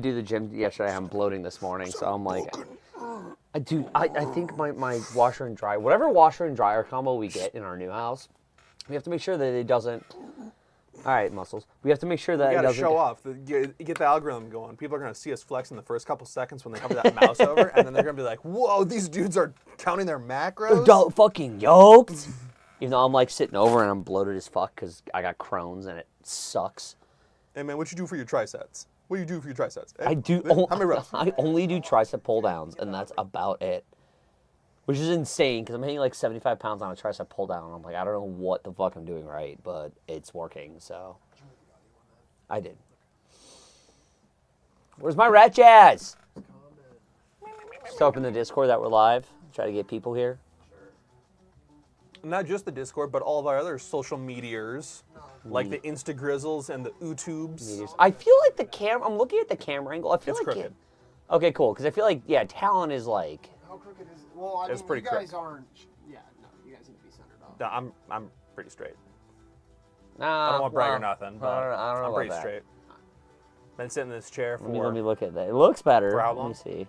do the gym yesterday. I'm bloating this morning, so I'm like, I think my washer and dryer, whatever washer and dryer combo we get in our new house, we have to make sure that it doesn't. All right, muscles. We have to make sure that you it doesn't. doesn't. Show off. Get the algorithm going. People are going to see us flex in the first couple seconds when they hover that mouse over, and then they're going to be like, "Whoa, these dudes are counting their macros." They're fucking yoked. Even though I'm like sitting over and I'm bloated as fuck because I got Crohn's and it sucks. Hey man, what you do for your triceps? What do you do for your triceps? Hey, I do. How many reps? I only do tricep pull downs, and that's about it. Which is insane because I'm hitting like 75 pounds on a tricep pull down. And I'm like, I don't know what the fuck I'm doing right, but it's working. So I did. Where's my rat jazz? Just open the Discord that we're live. Try to get people here. Not just the Discord, but all of our other social meteors, like the Instagrizzles and the YouTubes. I feel like the cam. I'm looking at the camera angle. I feel It's like crooked. Okay, cool. Because I feel like Talon is like. How crooked is it? Well, I It's mean, pretty you guys crooked. aren't. Yeah, no, you guys need to be centered up. No, I'm pretty straight. Nah, I don't want to brag or nothing, but I don't know I'm about pretty that. straight. Been sitting in this chair for. Let me look at that. It looks better. For how long? Let me see.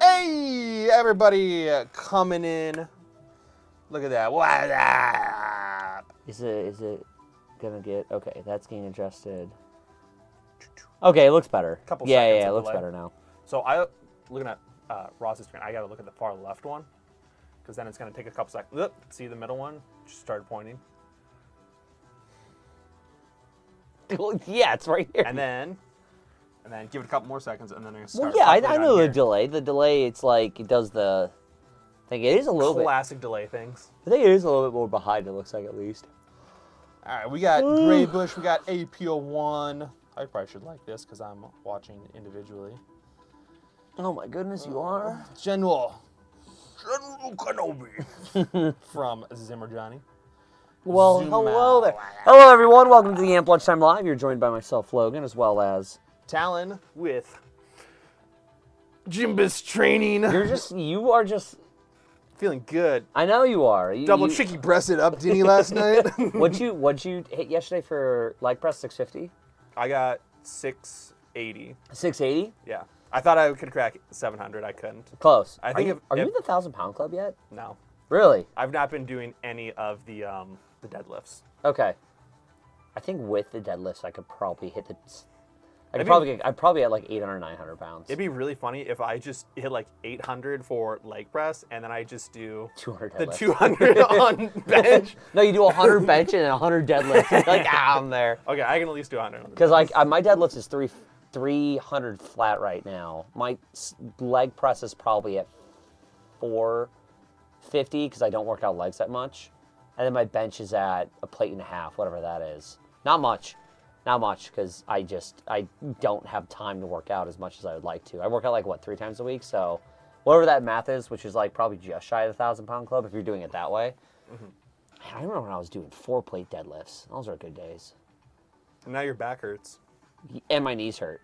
Hey, everybody coming in. Look at that. What up? Is it gonna get okay? That's getting adjusted. Okay, it looks better. Couple yeah, seconds it of looks delay. better now. So looking at Ross's screen, I got to look at the far left one, because then it's going to take a couple seconds. Oop, see the middle one? Just started pointing. Yeah, it's right here. And then give it a couple more seconds, and then it's going Well, to yeah, start. I know the delay. The delay, it's like it does the. I think it is a little bit. Classic delay things. I think it is a little bit more behind. It looks like at least. All right, we got Gray Bush, we got APO1. I probably should like this because I'm watching individually. Oh my goodness, you are. General Kenobi from Zimmer Johnny. Well, Zoom hello out. there. Hello, everyone. Welcome to the Amp Lunchtime Live. You're joined by myself, Logan, as well as Talon with Jimbus training. You are just. Feeling good. I know you are. Double cheeky breasted up Denny last night. What'd you hit yesterday for leg press? 650. I got 680. 680. Yeah. I thought I could crack 700. I couldn't. Close. I think are you if- in the 1,000-pound club yet? No. Really? I've not been doing any of the deadlifts. Okay. I think with the deadlifts, I could probably hit the. I'd probably at like 800, 900 pounds. It'd be really funny if I just hit like 800 for leg press and then I just do 200 the deadlifts. 200 on bench. No, you do 100 bench and 100 deadlifts. Like, I'm there. Okay, I can at least do 100 on the Because like my deadlift is 300 flat right now. My leg press is probably at 450 because I don't work out legs that much. And then my bench is at a plate and a half, whatever that is. Not much because I don't have time to work out as much as I would like to. I work out like 3 times a week, so whatever that math is, which is like probably just shy of the 1,000-pound club if you're doing it that way. Mm-hmm. Man, I remember when I was doing 4-plate deadlifts. Those are good days. And now your back hurts. And my knees hurt.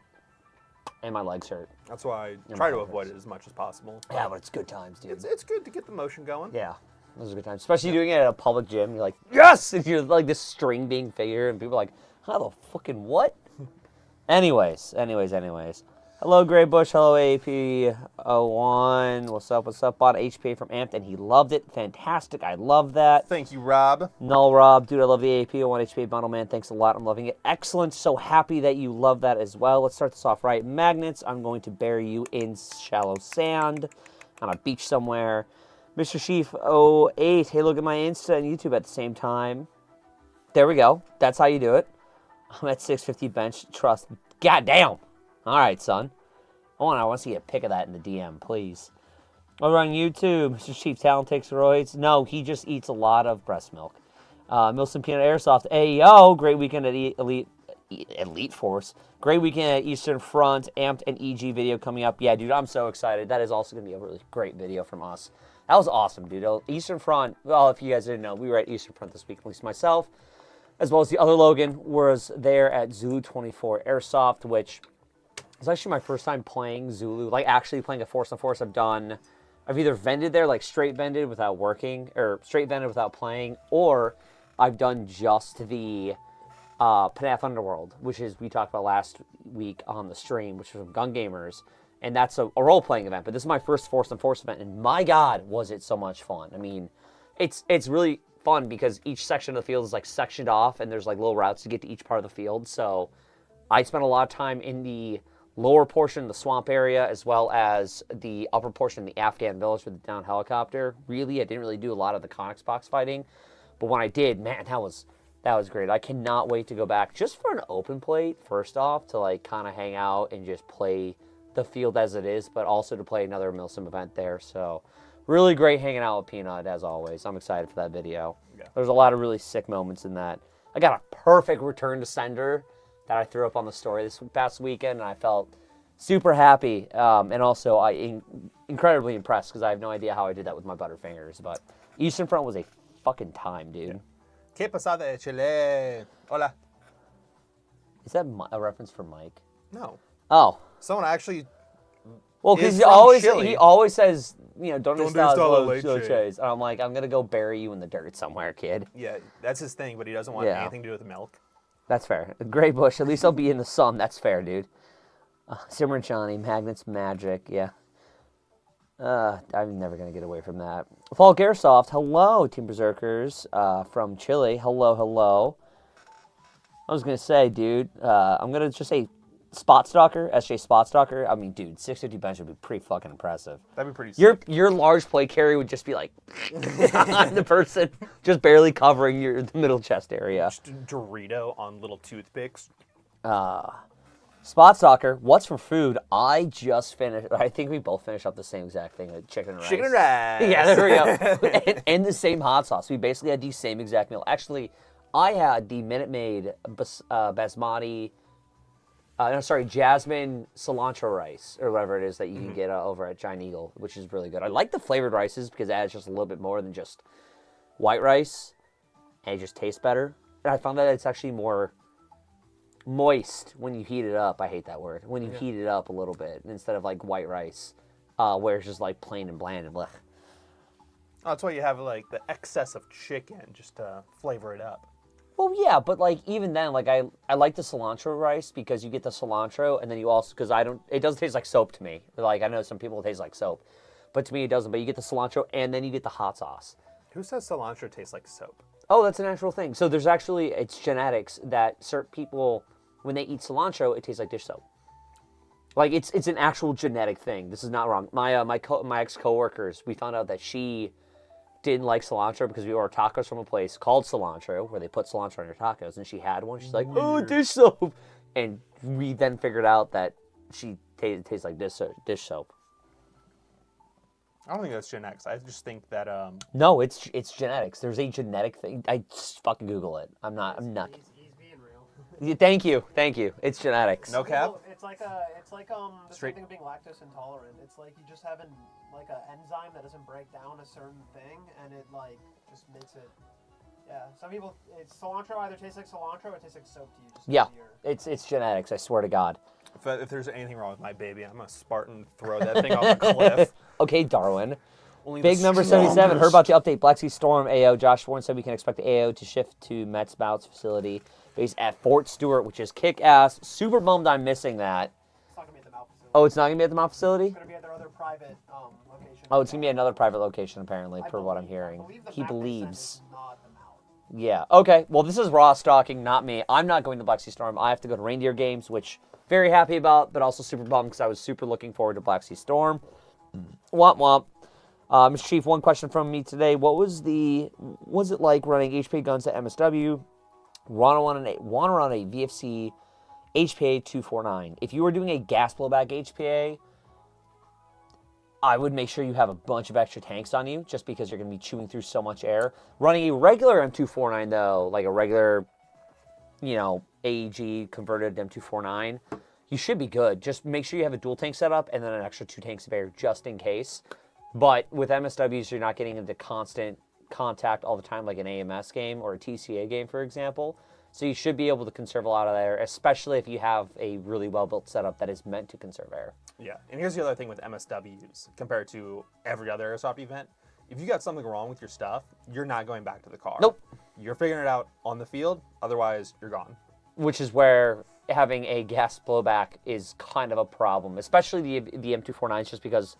And my legs hurt. That's why I And try my to legs. avoid it as much as possible. Yeah, but it's good times, dude. It's good to get the motion going. Yeah, those are good times. Especially doing it at a public gym. You're like, yes! And you're like this string being figure, and people are like, how the fucking what? Anyways. Hello, Gray Bush. Hello, AP01. What's up? Bought HPA from Amped, and he loved it. Fantastic. I love that. Thank you, Rob. Null Rob, dude, I love the AP01 HPA bundle, man. Thanks a lot. I'm loving it. Excellent. So happy that you love that as well. Let's start this off right. Magnets. I'm going to bury you in shallow sand on a beach somewhere. Mr. Sheaf 08. Hey, look at my Insta and YouTube at the same time. There we go. That's how you do it. I'm at 650 bench. Trust. Goddamn. All right, son. I want to see a pic of that in the DM, please. Over on YouTube, Mr. Chief Talent takes steroids. No, he just eats a lot of breast milk. Milson Peanut Airsoft. Hey, yo, great weekend at Elite Force. Great weekend at Eastern Front. Amped and EG video coming up. Yeah, dude, I'm so excited. That is also going to be a really great video from us. That was awesome, dude. Eastern Front, well, if you guys didn't know, we were at Eastern Front this week, at least myself, as well as the other Logan, was there at Zulu 24 Airsoft, which is actually my first time playing Zulu, like actually playing a force on force. I've either vended there, like straight vended without working, or straight vended without playing, or I've done just the Panaf Underworld, which is we talked about last week on the stream, which was from Gun Gamers, and that's a role-playing event. But this is my first Force and Force event, and my God, was it so much fun. I mean, it's really fun because each section of the field is like sectioned off, and there's like little routes to get to each part of the field. So I spent a lot of time in the lower portion of the swamp area, as well as the upper portion of the Afghan village with the down helicopter. Really, I didn't really do a lot of the Conex box fighting, but when I did, man, that was great. I cannot wait to go back just for an open plate, first off, to like kind of hang out and just play the field as it is, but also to play another Milsim event there. So really great hanging out with Peanut, as always. I'm excited for that video. Yeah. There's a lot of really sick moments in that. I got a perfect return to sender that I threw up on the story this past weekend, and I felt super happy. And also, incredibly impressed, because I have no idea how I did that with my Butterfingers. But Eastern Front was a fucking time, dude. Yeah. ¿Qué pasada, Chile? Hola. Is that a reference for Mike? No. Oh. Someone actually. Well, because he always says, you know, don't install leches. And I'm like, I'm gonna go bury you in the dirt somewhere, kid. Yeah, that's his thing, but he doesn't want anything to do with milk. That's fair. Gray Bush, at least I'll be in the sun. That's fair, dude. Simmer Johnny, Magnets Magic, yeah. I'm never going to get away from that. Falk Airsoft, hello, Team Berserkers from Chile. Hello, hello. I was going to say, dude, I'm going to just say Spot Stalker, SJ Spot Stalker. I mean, dude, 650 bench would be pretty fucking impressive. That'd be pretty sick. Your large plate carry would just be like on the person, just barely covering the middle chest area. Just Dorito on little toothpicks. Spot Stalker, what's for food? I just finished, I think we both finished up the same exact thing, like chicken and rice. Chicken and rice. Yeah, there we go. and the same hot sauce. We basically had the same exact meal. Actually, I had the Minute Maid basmati, jasmine cilantro rice, or whatever it is that you can get over at Giant Eagle, which is really good. I like the flavored rices because it adds just a little bit more than just white rice, and it just tastes better. And I found that it's actually more moist when you heat it up. I hate that word. When you heat it up a little bit, instead of like white rice, where it's just like plain and bland and blech. Oh, that's why you have like the excess of chicken just to flavor it up. Well, yeah, but like even then, like I like the cilantro rice because you get the cilantro, and then you also, because it doesn't taste like soap to me. Like I know some people it tastes like soap, but to me it doesn't. But you get the cilantro, and then you get the hot sauce. Who says cilantro tastes like soap? Oh, that's an actual thing. So there's actually, it's genetics that certain people, when they eat cilantro, it tastes like dish soap. Like it's an actual genetic thing. This is not wrong. My ex coworkers, we found out that she didn't like cilantro because we ordered tacos from a place called Cilantro, where they put cilantro on your tacos, and she had one. She's like, oh, dish soap. And we then figured out that she tastes like dish soap. I don't think that's genetics. I just think that No, it's genetics. There's a genetic thing. I just fucking Google it. I'm not. He's being real. Yeah, thank you. It's genetics. No cap. Well, it's like the same thing of being lactose intolerant. It's like you just have an enzyme that doesn't break down a certain thing, and it like just makes it. Yeah, some people, cilantro either tastes like cilantro or it tastes like soap to you. Just yeah, it's genetics. I swear to God. If there's anything wrong with my baby, I'm a Spartan. Throw that thing off the cliff. Okay, Darwin. Only Big number 77. Heard about the update. Black Sea Storm AO. Josh Warren said we can expect the AO to shift to Met's Bouts facility based at Fort Stewart, which is kick-ass. Super bummed I'm missing that. It's not going to be at the Mount facility. Oh, it's not going to be at the Mount facility? It's going to be at their other private location. Oh, it's going to be another private location, apparently, per what I'm hearing. He believes. Not the Mount. Yeah. Okay. Well, this is Raw stalking, not me. I'm not going to Black Sea Storm. I have to go to Reindeer Games, which very happy about, but also super bummed because I was super looking forward to Black Sea Storm. Womp womp. Mr. Chief, one question from me today. Was it like running HPA guns at MSW? Want to run a VFC HPA 249. If you were doing a gas blowback HPA, I would make sure you have a bunch of extra tanks on you, just because you're going to be chewing through so much air. Running a regular M249, though, like a regular, AEG converted M249, you should be good. Just make sure you have a dual tank setup and then an extra 2 tanks of air just in case. But with MSWs, you're not getting into constant contact all the time like an AMS game or a TCA game, for example. So you should be able to conserve a lot of air, especially if you have a really well-built setup that is meant to conserve air. Yeah, and here's the other thing with MSWs compared to every other Airsoft event. if you got something wrong with your stuff, you're not going back to the car. Nope. You're figuring it out on the field. Otherwise, you're gone. Which is where having a gas blowback is kind of a problem, especially the M249s, just because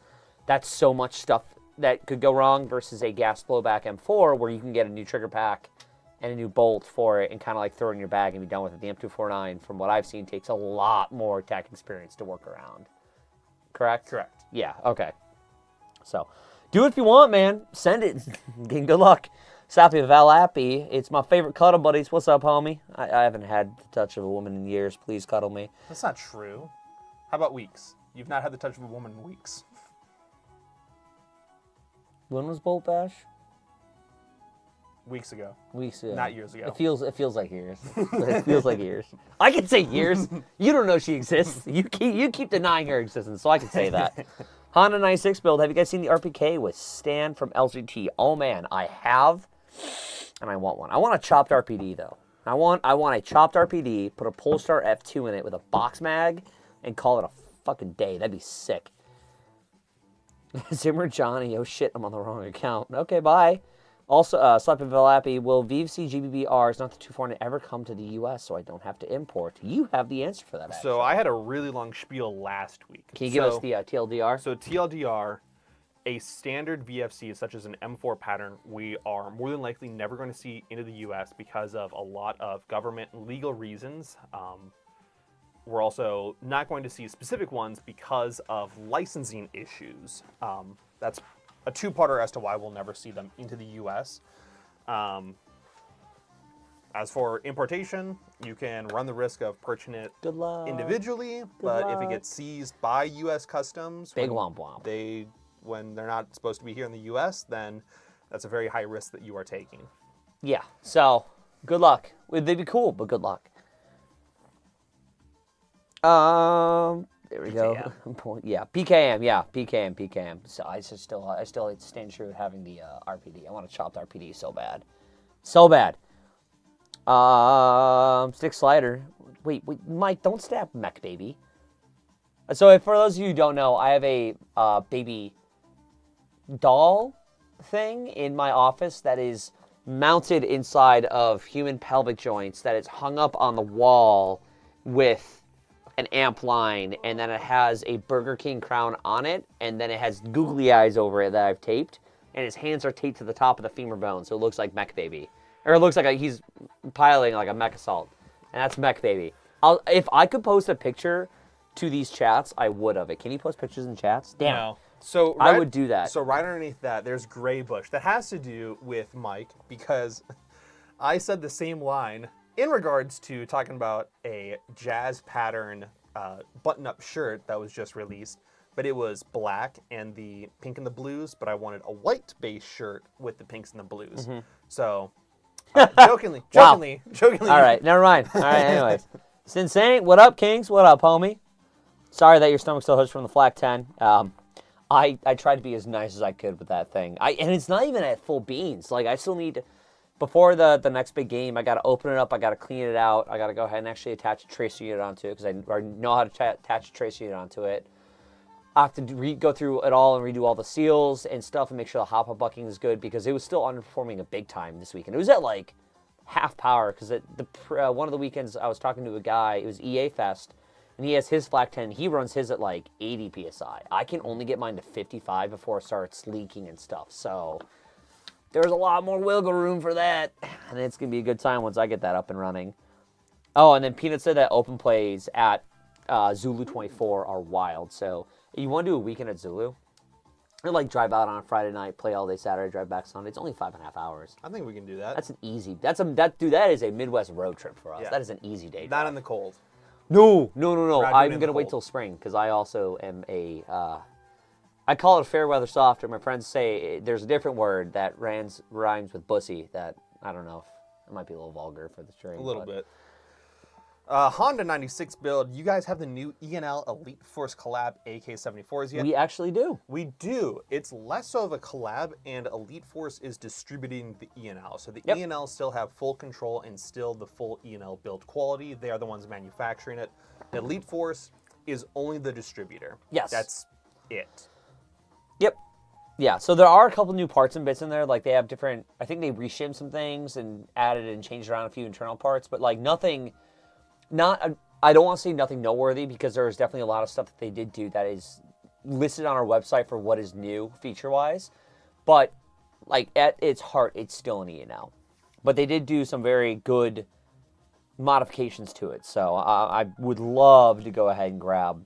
that's so much stuff that could go wrong versus a gas blowback M4 where you can get a new trigger pack and a new bolt for it and kind of like throw it in your bag and be done with it. The M249, from what I've seen, takes a lot more tech experience to work around. Correct? Correct. Yeah, okay. So, do it if you want, man. Send it. Good luck. Sappy Valappy, it's my favorite cuddle buddies. What's up, homie? I haven't had the touch of a woman in years. Please cuddle me. That's not true. How about weeks? You've not had the touch of a woman in weeks. When was Bolt Bash? Weeks ago. Weeks ago. Not years ago. It feels like years. It feels like years. I can say years. You don't know she exists. You keep denying her existence, so I can say that. Honda 96 build. Have you guys seen the RPK with Stan from LGT? Oh man, I have, and I want one. I want a chopped RPD though. I want a chopped RPD. Put a Polestar F2 in it with a box mag, and call it a fucking day. That'd be sick. Zimmer Johnny. Oh shit, I'm on the wrong account. Okay, bye. Also, Slappy Valappy, will VFC GBBRs, not the 240, ever come to the U.S. so I don't have to import? You have the answer for that, actually. So I had a really long spiel last week. Can you give us the TLDR? So TLDR, a standard VFC such as an M4 pattern, we are more than likely never going to see into the U.S. because of a lot of government and legal reasons. We're also not going to see specific ones because of licensing issues. That's a two-parter as to why we'll never see them into the U.S. As for importation, you can run the risk of purchasing it individually, but if it gets seized by U.S. Customs, Big womp womp. when they're not supposed to be here in the U.S., then that's a very high risk that you are taking. Yeah, so good luck. They'd be cool, but good luck. There we go. Yeah, PKM. So I still stand true with having the RPD. I want a chopped RPD so bad. Stick slider. Wait, Mike, don't stab Mech Baby. So for those of you who don't know, I have a baby doll thing in my office that is mounted inside of human pelvic joints that is hung up on the wall with an amp line, and then it has a Burger King crown on it, and then it has googly eyes over it that I've taped, and his hands are taped to the top of the femur bone, so it looks like Mech Baby. Or it looks like he's piloting like a mech assault, and that's Mech Baby. If I could post a picture to these chats, I would of it. Can you post pictures in chats? Damn. No. So I would do that. So right underneath that, there's Gray Bush. That has to do with Mike, because I said the same line in regards to talking about a jazz pattern button-up shirt that was just released, but it was black and the pink and the blues, but I wanted a white base shirt with the pinks and the blues. Mm-hmm. So, jokingly. All right, never mind. All right, anyways. Sinsane, what up, Kings? What up, homie? Sorry that your stomach still hurts from the Flak 10. I tried to be as nice as I could with that thing. And it's not even at full beans. Like, I still need to, before the next big game, I got to open it up, I got to clean it out, I got to go ahead and actually attach a tracer unit onto it, because I know how to attach a tracer unit onto it. I have to go through it all and redo all the seals and stuff and make sure the hop-up bucking is good, because it was still underperforming a big time this weekend. It was at like half power, because one of the weekends I was talking to a guy, it was EA Fest, and he has his Flak 10, he runs his at like 80 PSI. I can only get mine to 55 before it starts leaking and stuff, so there's a lot more wiggle room for that, and it's going to be a good time once I get that up and running. Oh, and then Peanut said that open plays at Zulu 24 are wild, so you want to do a weekend at Zulu? Or like drive out on a Friday night, play all day Saturday, drive back Sunday. It's only 5.5 hours. I think we can do that. That's an easy, that is a Midwest road trip for us. Yeah. That is an easy day drive. Not in the cold. No. I'm going to wait till spring, because I also am I call it a fair weather softer. My friends say there's a different word that rhymes with bussy that, I don't know, if it might be a little vulgar for the stream. A little bit. Honda 96 build, you guys have the new E&L Elite Force collab AK-74s yet? We actually do. We do. It's less so of a collab, and Elite Force is distributing the E&L. So the E&L still have full control and still the full E&L build quality. They are the ones manufacturing it. Elite Force is only the distributor. Yes. That's it. Yep. Yeah, so there are a couple new parts and bits in there. Like they have different. I think they reshimmed some things and added and changed around a few internal parts, but like nothing. I don't want to say nothing noteworthy because there is definitely a lot of stuff that they did do that is listed on our website for what is new feature-wise. But like at its heart, it's still an E&O. But they did do some very good modifications to it. So I would love to go ahead and grab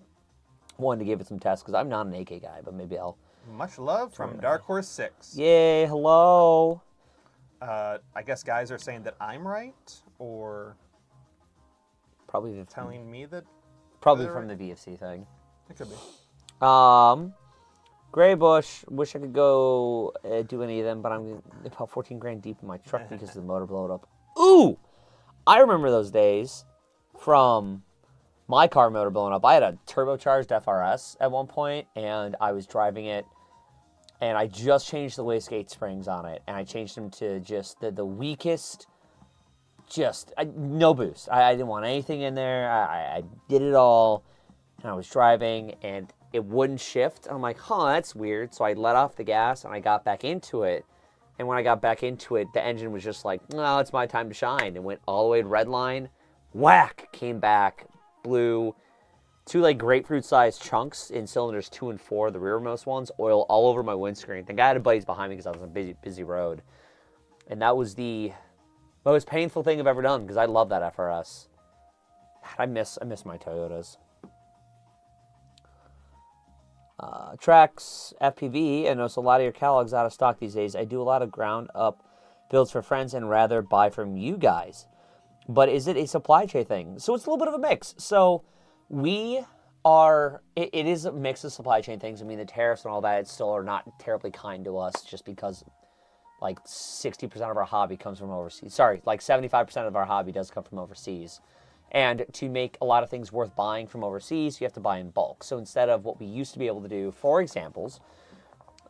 one to give it some tests because I'm not an AK guy, but maybe I'll. Much love from Dark Horse 6. Yay, hello. I guess guys are saying that I'm right, or Probably telling me that probably they're from right? the VFC thing. It could be. Gray Bush. Wish I could go do any of them, but I'm about 14 grand deep in my truck because the motor blowed up. Ooh, I remember those days from my car motor blowing up. I had a turbocharged FRS at one point, and I was driving it, and I just changed the wastegate springs on it, and I changed them to just the weakest, no boost. I didn't want anything in there. I did it all, and I was driving, and it wouldn't shift. And I'm like, that's weird. So I let off the gas, and I got back into it. And when I got back into it, the engine was just like, no, it's my time to shine. It went all the way to red line, whack, came back, blew 2 like grapefruit-sized chunks in cylinders 2 and 4, the rearmost ones, oil all over my windscreen. I think I had a buddies behind me because I was on a busy road. And that was the most painful thing I've ever done because I love that FRS. I miss my Toyotas. Trax FPV. I notice a lot of your catalogs out of stock these days. I do a lot of ground-up builds for friends and rather buy from you guys. But is it a supply chain thing? So it's a little bit of a mix. So we are, it is a mix of supply chain things. I mean, the tariffs and all that still are not terribly kind to us just because like 60% of our hobby comes from overseas. Sorry, like 75% of our hobby does come from overseas. And to make a lot of things worth buying from overseas, you have to buy in bulk. So instead of what we used to be able to do, for examples,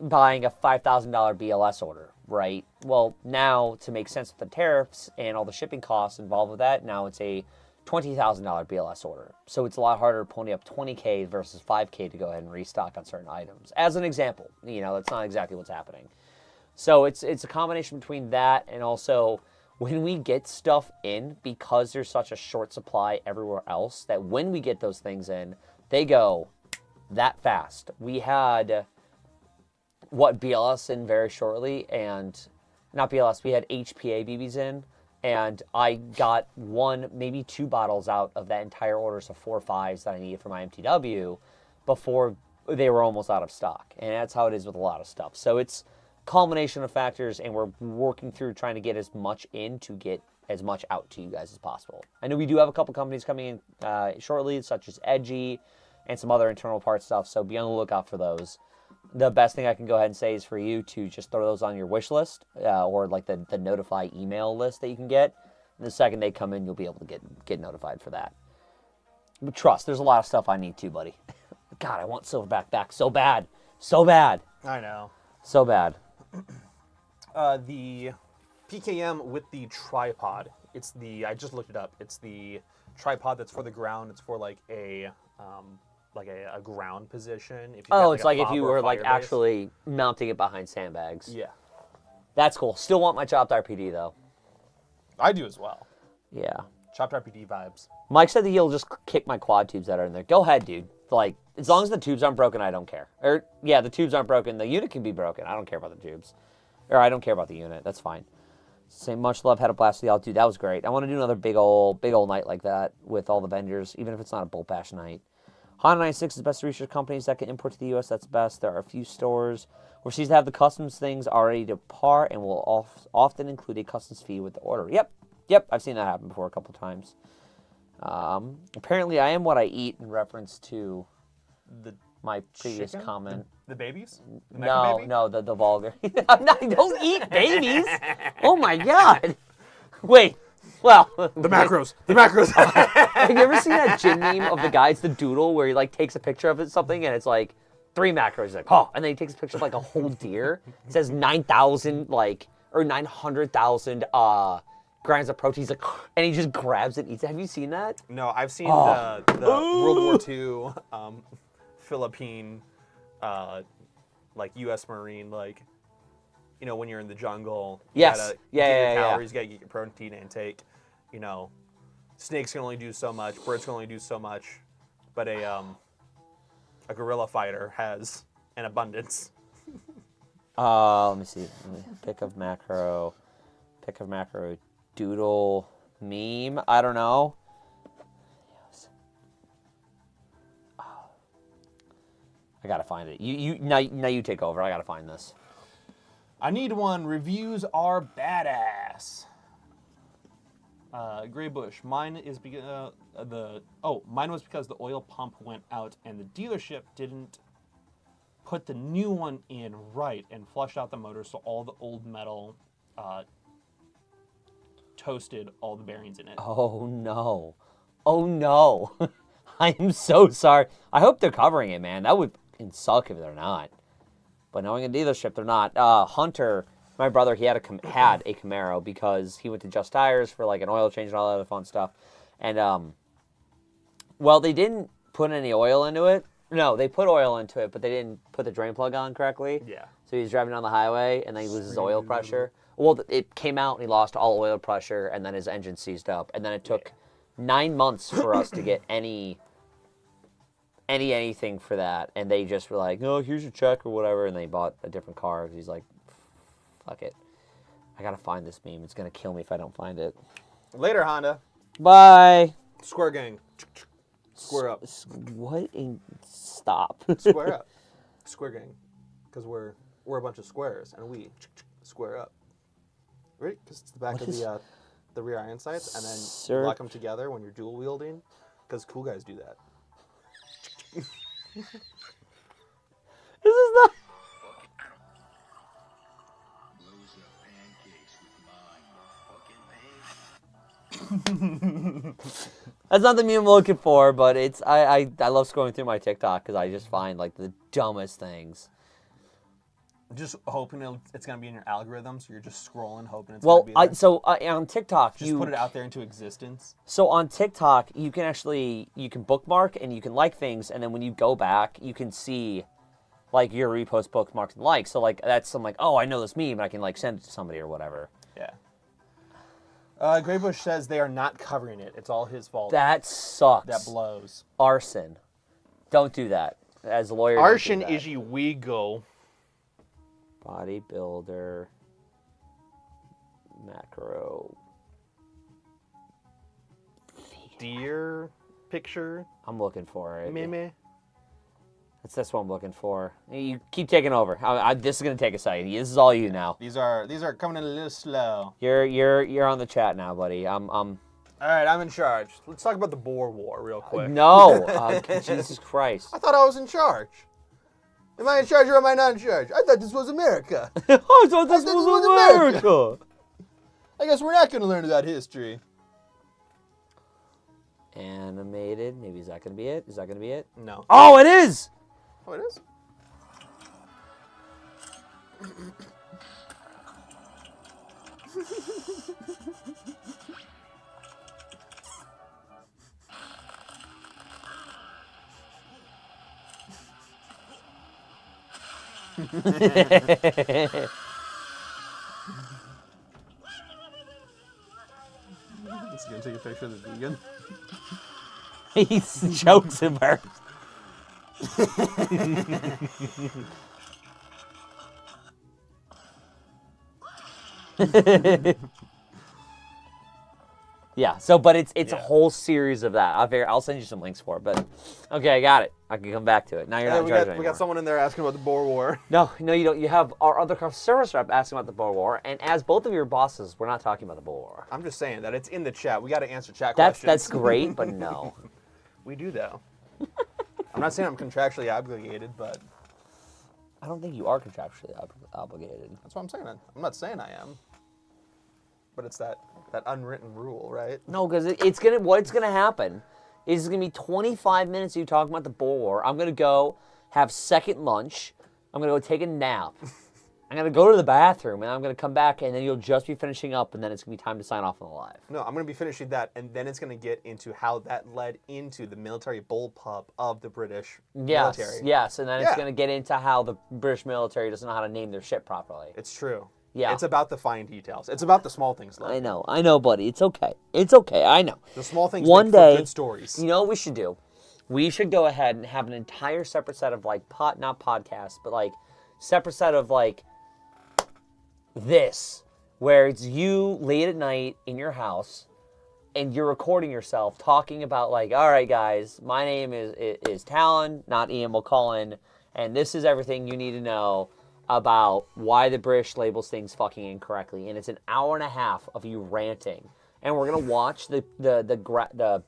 buying a $5,000 BLS order, right? Well, now to make sense with the tariffs and all the shipping costs involved with that, now it's a $20,000 BLS order. So it's a lot harder pony up $20K versus $5K to go ahead and restock on certain items. As an example, that's not exactly what's happening. So it's a combination between that and also when we get stuff in, because there's such a short supply everywhere else, that when we get those things in, they go that fast. We had BLS in very shortly, and not BLS, we had HPA BBs in, and I got 1, maybe 2 bottles out of that entire order, so 4 or 5s that I needed for my MTW before they were almost out of stock. And that's how it is with a lot of stuff. So it's culmination of factors, and we're working through trying to get as much in to get as much out to you guys as possible. I know we do have a couple companies coming in shortly, such as Edgy and some other internal part stuff, so be on the lookout for those. The best thing I can go ahead and say is for you to just throw those on your wish list or like the notify email list that you can get. And the second they come in, you'll be able to get notified for that. But trust, there's a lot of stuff I need too, buddy. God, I want Silverback back so bad. So bad. I know. So bad. The PKM with the tripod. I just looked it up. It's the tripod that's for the ground. It's for like a ground position. If you It's like if you were like actually mounting it behind sandbags. Yeah. That's cool. Still want my chopped RPD though. I do as well. Yeah. Chopped RPD vibes. Mike said that he'll just kick my quad tubes that are in there. Go ahead, dude. Like, as long as the tubes aren't broken, I don't care. Or, yeah, the tubes aren't broken. The unit can be broken. I don't care about the tubes. Or I don't care about the unit. That's fine. Say much love, had a blast with y'all. Dude, that was great. I want to do another big old night like that with all the vendors, even if it's not a bolt bash night. Honda 96 is best research companies that can import to the U.S. That's best. There are a few stores overseas that have the customs things already to par and will often include a customs fee with the order. Yep, I've seen that happen before a couple times. Apparently, I am what I eat in reference to my previous chicken? comment. The babies? The No, the vulgar. Don't eat babies. Oh my God. Wait. Well. The macros. The macros. Have you ever seen that gym meme of the guy? It's the doodle where he like takes a picture of something and it's like 3 macros. He's like, and then he takes a picture of like a whole deer. It says 9,000 or 900,000 grams of protein. He's like, and he just grabs it and eats it. Have you seen that? No, I've seen the World War II Philippine like U.S. Marine, like, you know, when you're in the jungle. Yes. You gotta Yeah, get yeah, your yeah. calories, you gotta get your protein intake. You know, snakes can only do so much, birds can only do so much, but a guerrilla fighter has an abundance. Let me see. Pick of macro. Doodle meme. I don't know. I gotta find it. Now you take over. I gotta find this. I need one. Reviews are badass. Gray Bush. Mine is because mine was because the oil pump went out and the dealership didn't put the new one in right and flushed out the motor, so all the old metal toasted all the bearings in it. Oh no. Oh no. I am so sorry. I hope they're covering it, man. That would suck if they're not. But knowing a dealership, they're not. Hunter, my brother, he had a Camaro because he went to Just Tires for like an oil change and all that other fun stuff. And well, they didn't put any oil into it. No, they put oil into it, but they didn't put the drain plug on correctly. Yeah. So he was driving down the highway, and then he loses oil pressure. Well, it came out, and he lost all oil pressure, and then his engine seized up. And then it took 9 months for us to get anything for that. And they just were like, "No, here's your check," or whatever, and they bought a different car. He's like, fuck it. I gotta find this meme. It's gonna kill me if I don't find it. Later, Honda. Bye. Square gang. Square up. What? Stop. Square up. Square gang. Because we're a bunch of squares, and we square up. Right? Because it's the back of the rear iron sights, and then you lock them together when you're dual wielding. Because cool guys do that. This is not. That's not the meme I'm looking for, but it's I love scrolling through my TikTok because I just find like the dumbest things. Just hoping it's gonna be in your algorithm, so you're just scrolling, hoping it's Well, gonna be there. On TikTok, Just put it out there into existence. So on TikTok, you can bookmark and you can like things, and then when you go back, you can see like your repost, bookmarks, and likes. So like that's I'm like, oh, I know this meme, and I can like send it to somebody or whatever. Yeah. Graybush says they are not covering it. It's all his fault. That sucks. That blows. Arson. Don't do that. As a lawyer, Arson don't do is illegal. Bodybuilder. Macro. Deer picture. I'm looking for it. Meme. That's what I'm looking for. You keep taking over. This is gonna take a second. This is all you now. These are coming in a little slow. You're on the chat now, buddy. All right, I'm in charge. Let's talk about the Boer War real quick. No, Jesus Christ. I thought I was in charge. Am I in charge or am I not in charge? I thought this was America. I thought this was America. I guess we're not going to learn about history. Animated. Maybe is that gonna be it? Is that gonna be it? No. Oh, it is. Oh, it is? Is he going to take a picture of the vegan? He chokes him first. Yeah. So, but it's a whole series of that. I'll send you some links for it. But okay, I got it. I can come back to it. Now you're not in charge anymore. We got someone in there asking about the Boer War. No, you don't. You have our other customer service rep asking about the Boer War, and as both of your bosses, we're not talking about the Boer War. I'm just saying that it's in the chat. We got to answer chat questions. That's great, but no. We do though. I'm not saying I'm contractually obligated, but I don't think you are contractually obligated. that's what I'm saying. I'm not saying I am. But it's that unwritten rule, right? No, because what's gonna happen is it's gonna be 25 minutes of you talking about the Boer War. I'm gonna go have second lunch. I'm gonna go take a nap, I'm going to go to the bathroom, and I'm going to come back, and then you'll just be finishing up, and then it's going to be time to sign off on the live. No, I'm going to be finishing that, and then it's going to get into how that led into the military bullpup of the British military. Yes, and then it's going to get into how the British military doesn't know how to name their shit properly. It's true. Yeah. It's about the fine details. It's about the small things, Logan. I know, buddy. It's okay. It's okay, I know. The small things One make day, for good stories. You know what we should do? We should go ahead and have an entire separate set of, like, not podcasts, but, like, separate set of, like, this, where it's you late at night in your house, and you're recording yourself talking about, like, all right, guys, my name is Talon, not Ian McCullen, and this is everything you need to know about why the British labels things fucking incorrectly. And it's an hour and a half of you ranting, and we're gonna watch the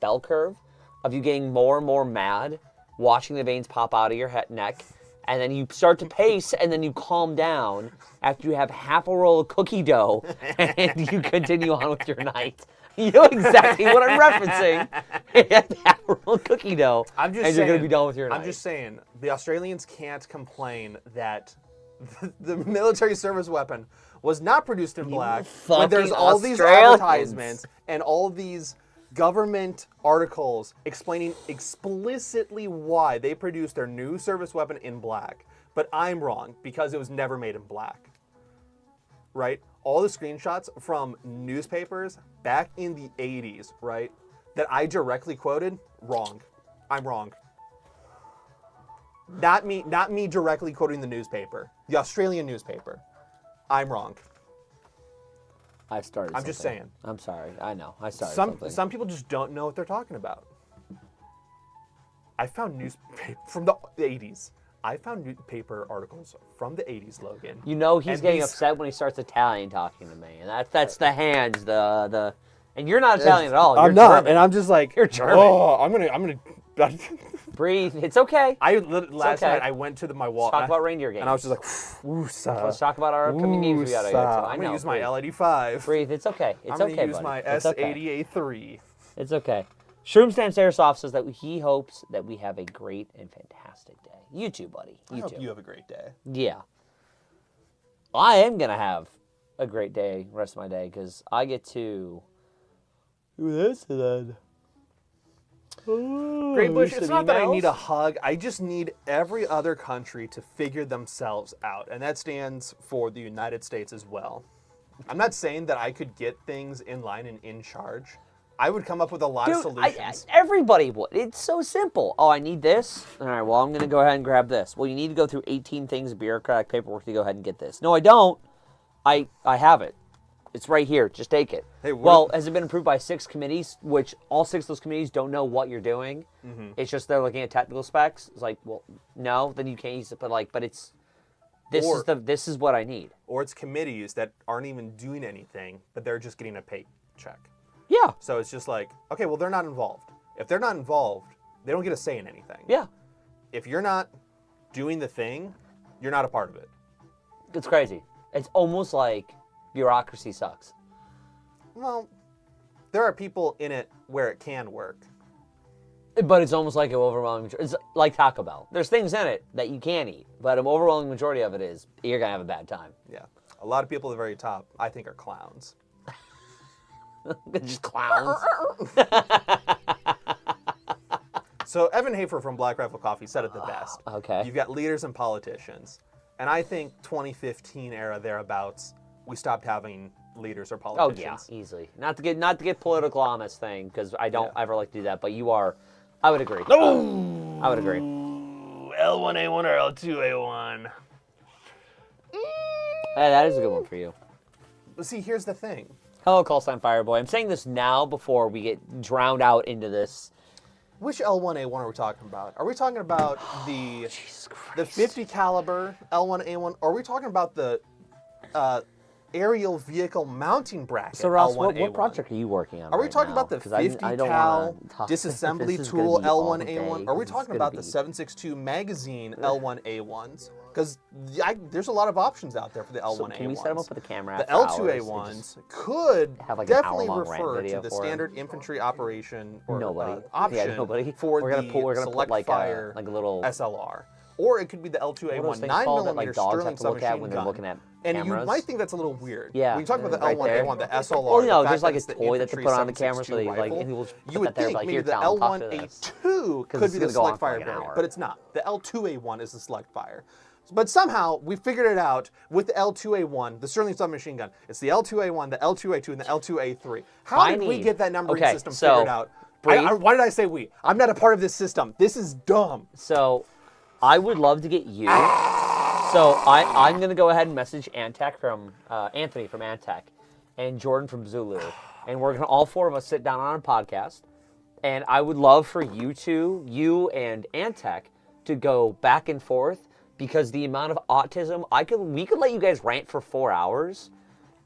bell curve of you getting more and more mad, watching the veins pop out of your neck. And then you start to pace, and then you calm down after you have half a roll of cookie dough, and you continue on with your night. You know exactly what I'm referencing. Half a roll of cookie dough, I'm just and saying, you're going to be done with your night. I'm just saying, the Australians can't complain that the military service weapon was not produced in black when there's all these advertisements and all these government articles explaining explicitly why they produced their new service weapon in black. But I'm wrong because it was never made in black. Right? All the screenshots from newspapers back in the 80s, right, that I directly quoted, wrong. I'm wrong. Not me directly quoting the newspaper. The Australian newspaper. I'm wrong. I've started. I'm just saying. I'm sorry. I know. I started something. Some people just don't know what they're talking about. I found newspaper from the 80s. I found newspaper articles from the 80s, Logan. You know he's getting upset when he starts Italian talking to me, and that's the hands, the. And you're not Italian at all. You're I'm not, German. and I'm just like, you're German. Oh, I'm gonna. Breathe. It's okay. Last night I went to my wall. Let's talk about reindeer games. And I was just like, woosa. Let's talk about our upcoming games we gotta get to. I'm gonna use my LED5. Breathe. It's okay. It's I'm okay, gonna use buddy. my It's okay. S80A3. It's okay. Shroom Stamps Airsoft says that he hopes that we have a great and fantastic day. You too, buddy. I hope you have a great day. Yeah. I am gonna have a great day, rest of my day, because I get to do this and then. Great Bush, it's not that I need a hug. I just need every other country to figure themselves out. And that stands for the United States as well. I'm not saying that I could get things in line and in charge. I would come up with a lot of solutions. Everybody would. It's so simple. Oh, I need this. All right, well, I'm going to go ahead and grab this. Well, you need to go through 18 things of bureaucratic paperwork to go ahead and get this. No, I don't. I have it. It's right here. Just take it. Hey, well, has it been approved by 6 committees, which all 6 of those committees don't know what you're doing? Mm-hmm. It's just they're looking at technical specs. It's like, well, no, then you can't use it. But it's this is what I need. Or it's committees that aren't even doing anything, but they're just getting a paycheck. Yeah. So it's just like, okay, well, they're not involved. If they're not involved, they don't get a say in anything. Yeah. If you're not doing the thing, you're not a part of it. It's crazy. It's almost like bureaucracy sucks. Well, there are people in it where it can work. But it's almost like an overwhelming majority. It's like Taco Bell. There's things in it that you can eat, but an overwhelming majority of it is you're going to have a bad time. Yeah. A lot of people at the very top, I think, are clowns. Just clowns. So Evan Hafer from Black Rifle Coffee said it the best. Okay. You've got leaders and politicians. And I think 2015 era thereabouts, we stopped having leaders or politicians. Oh yeah, easily. Not to get political on this thing, because I don't ever like to do that, but you are. I would agree. No! I would agree. L1A1 or L2A1. Hey, that is a good one for you. But see, here's the thing. Hello, Callsign Fireboy. I'm saying this now before we get drowned out into this. Which L1A1 are we talking about? Are we talking about the 50 caliber L1A1? Or are we talking about the aerial vehicle mounting bracket? So Ross, L1A1? what project are you working on? Are we talking about the 50 cal disassembly tool L1A1? Are we talking about the 7.62 magazine L1A1s? Because there's a lot of options out there for the L1A1s. So can we set them up with the camera? The L2A1s could like definitely refer to the standard infantry operation or option for the select fire like a little SLR. or it could be the What are those L2A1 things 9 called that millimeter like dogs Sterling have to look at submachine when they're gun. looking at And cameras? you might think that's a little weird. Yeah, When you talk about the right there. L1A1, the SLR, Well, the no, fact there's like that a it's the toy that they infantry put on the camera so they 7.62 like, rifle, and people just you put would that there think like, maybe here, the Cal, talk to this. L1A2 could it's be the gonna go on select for fire like an variant, hour. but it's not. The L2A1 is the select fire. But somehow we figured it out with the L2A1, the Sterling submachine gun. It's the L2A1, the L2A2, and the L2A3. How did we get that numbering system figured out? Why did I say we? I'm not a part of this system. This is dumb. So, I would love to get you. So I'm gonna go ahead and message Antec from Anthony from Antec, and Jordan from Zulu, and we're gonna all four of us sit down on a podcast, and I would love for you and Antec, to go back and forth, because the amount of autism we could let you guys rant for 4 hours,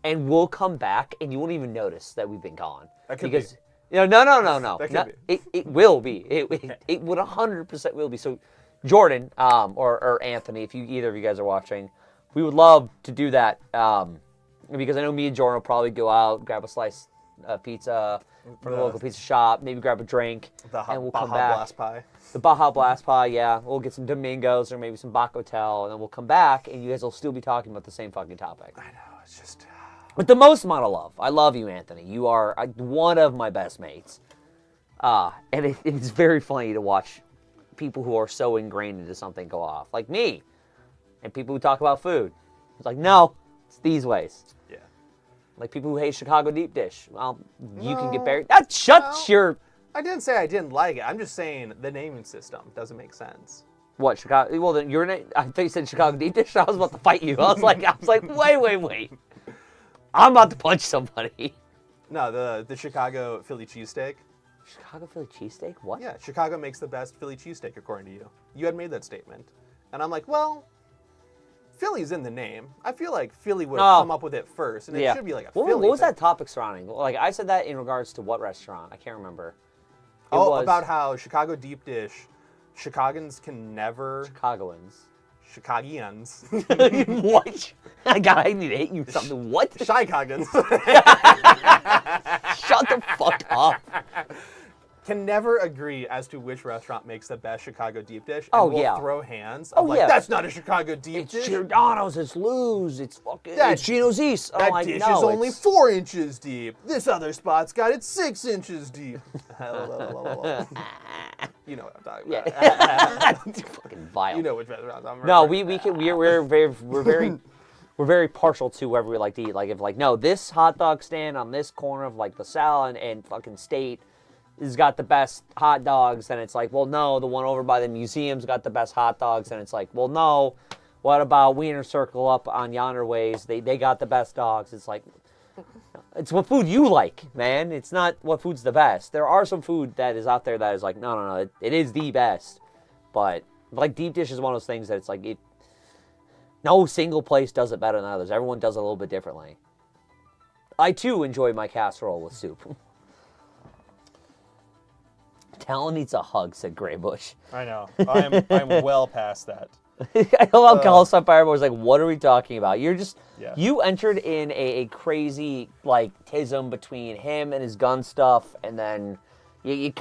and we'll come back and you won't even notice that we've been gone. That could because be. no. That could be. It will be. It would 100% will be. So, Jordan, or Anthony, if either of you guys are watching, we would love to do that, because I know me and Jordan will probably go out, grab a slice of pizza from the local pizza shop, maybe grab a drink, and we'll come back. Blast Pie. The Baja Blast Pie, yeah. We'll get some Domingos or maybe some Bac Hotel, and then we'll come back, and you guys will still be talking about the same fucking topic. I know, it's just... With the most amount of love. I love you, Anthony. You are one of my best mates. And it's very funny to watch people who are so ingrained into something go off. Like me. And people who talk about food. It's like, no, it's these ways. Yeah. Like people who hate Chicago deep dish. Well, you can get No. buried. Your... I didn't say I didn't like it. I'm just saying the naming system doesn't make sense. What, Chicago? Well, then your name... I thought you said Chicago deep dish. I was about to fight you. I was like, wait. I'm about to punch somebody. No, the Chicago Philly cheesesteak. Chicago Philly cheesesteak? What? Yeah, Chicago makes the best Philly cheesesteak, according to you. You had made that statement. And I'm like, well, Philly's in the name. I feel like Philly would have come up with it first, and it should be like a Philly What was thing. that topic surrounding? Like, I said that in regards to what restaurant? I can't remember. About how Chicago deep dish, Chicagoans can never... Chicagoans. Chicagians. What? God, I need to hit you with something. What? Chicagoans. Shut the fuck up. Can never agree as to which restaurant makes the best Chicago deep dish. Oh, and we'll yeah. throw hands. Oh, Like, yeah. that's not a Chicago deep It's dish. Giordano's, it's Lou's, it's fucking... it's Gino's East. I'm That like, dish no, is only it's... 4 inches deep. This other spot's got it 6 inches deep. You know what I'm talking about. Yeah. Fucking vile. You know which restaurants I'm No, referring we're very partial to wherever we like to eat. Like if no, this hot dog stand on this corner of like LaSalle and fucking State has got the best hot dogs, then it's like, well, no, the one over by the museum's got the best hot dogs, and it's like, well, no, what about Wiener Circle up on yonder ways? They got the best dogs. It's like, it's what food you like, man. It's not what food's the best. There are some food that is out there that is like, no, it is the best, but like deep dish is one of those things that it's like no single place does it better than others. Everyone does it a little bit differently. I too enjoy my casserole with soup. Talon needs a hug, said Graybush. I know. I'm well past that. I love Call Fire was like, what are we talking about? You're just, Yeah. you entered in a crazy, like, tism between him and his gun stuff, and then you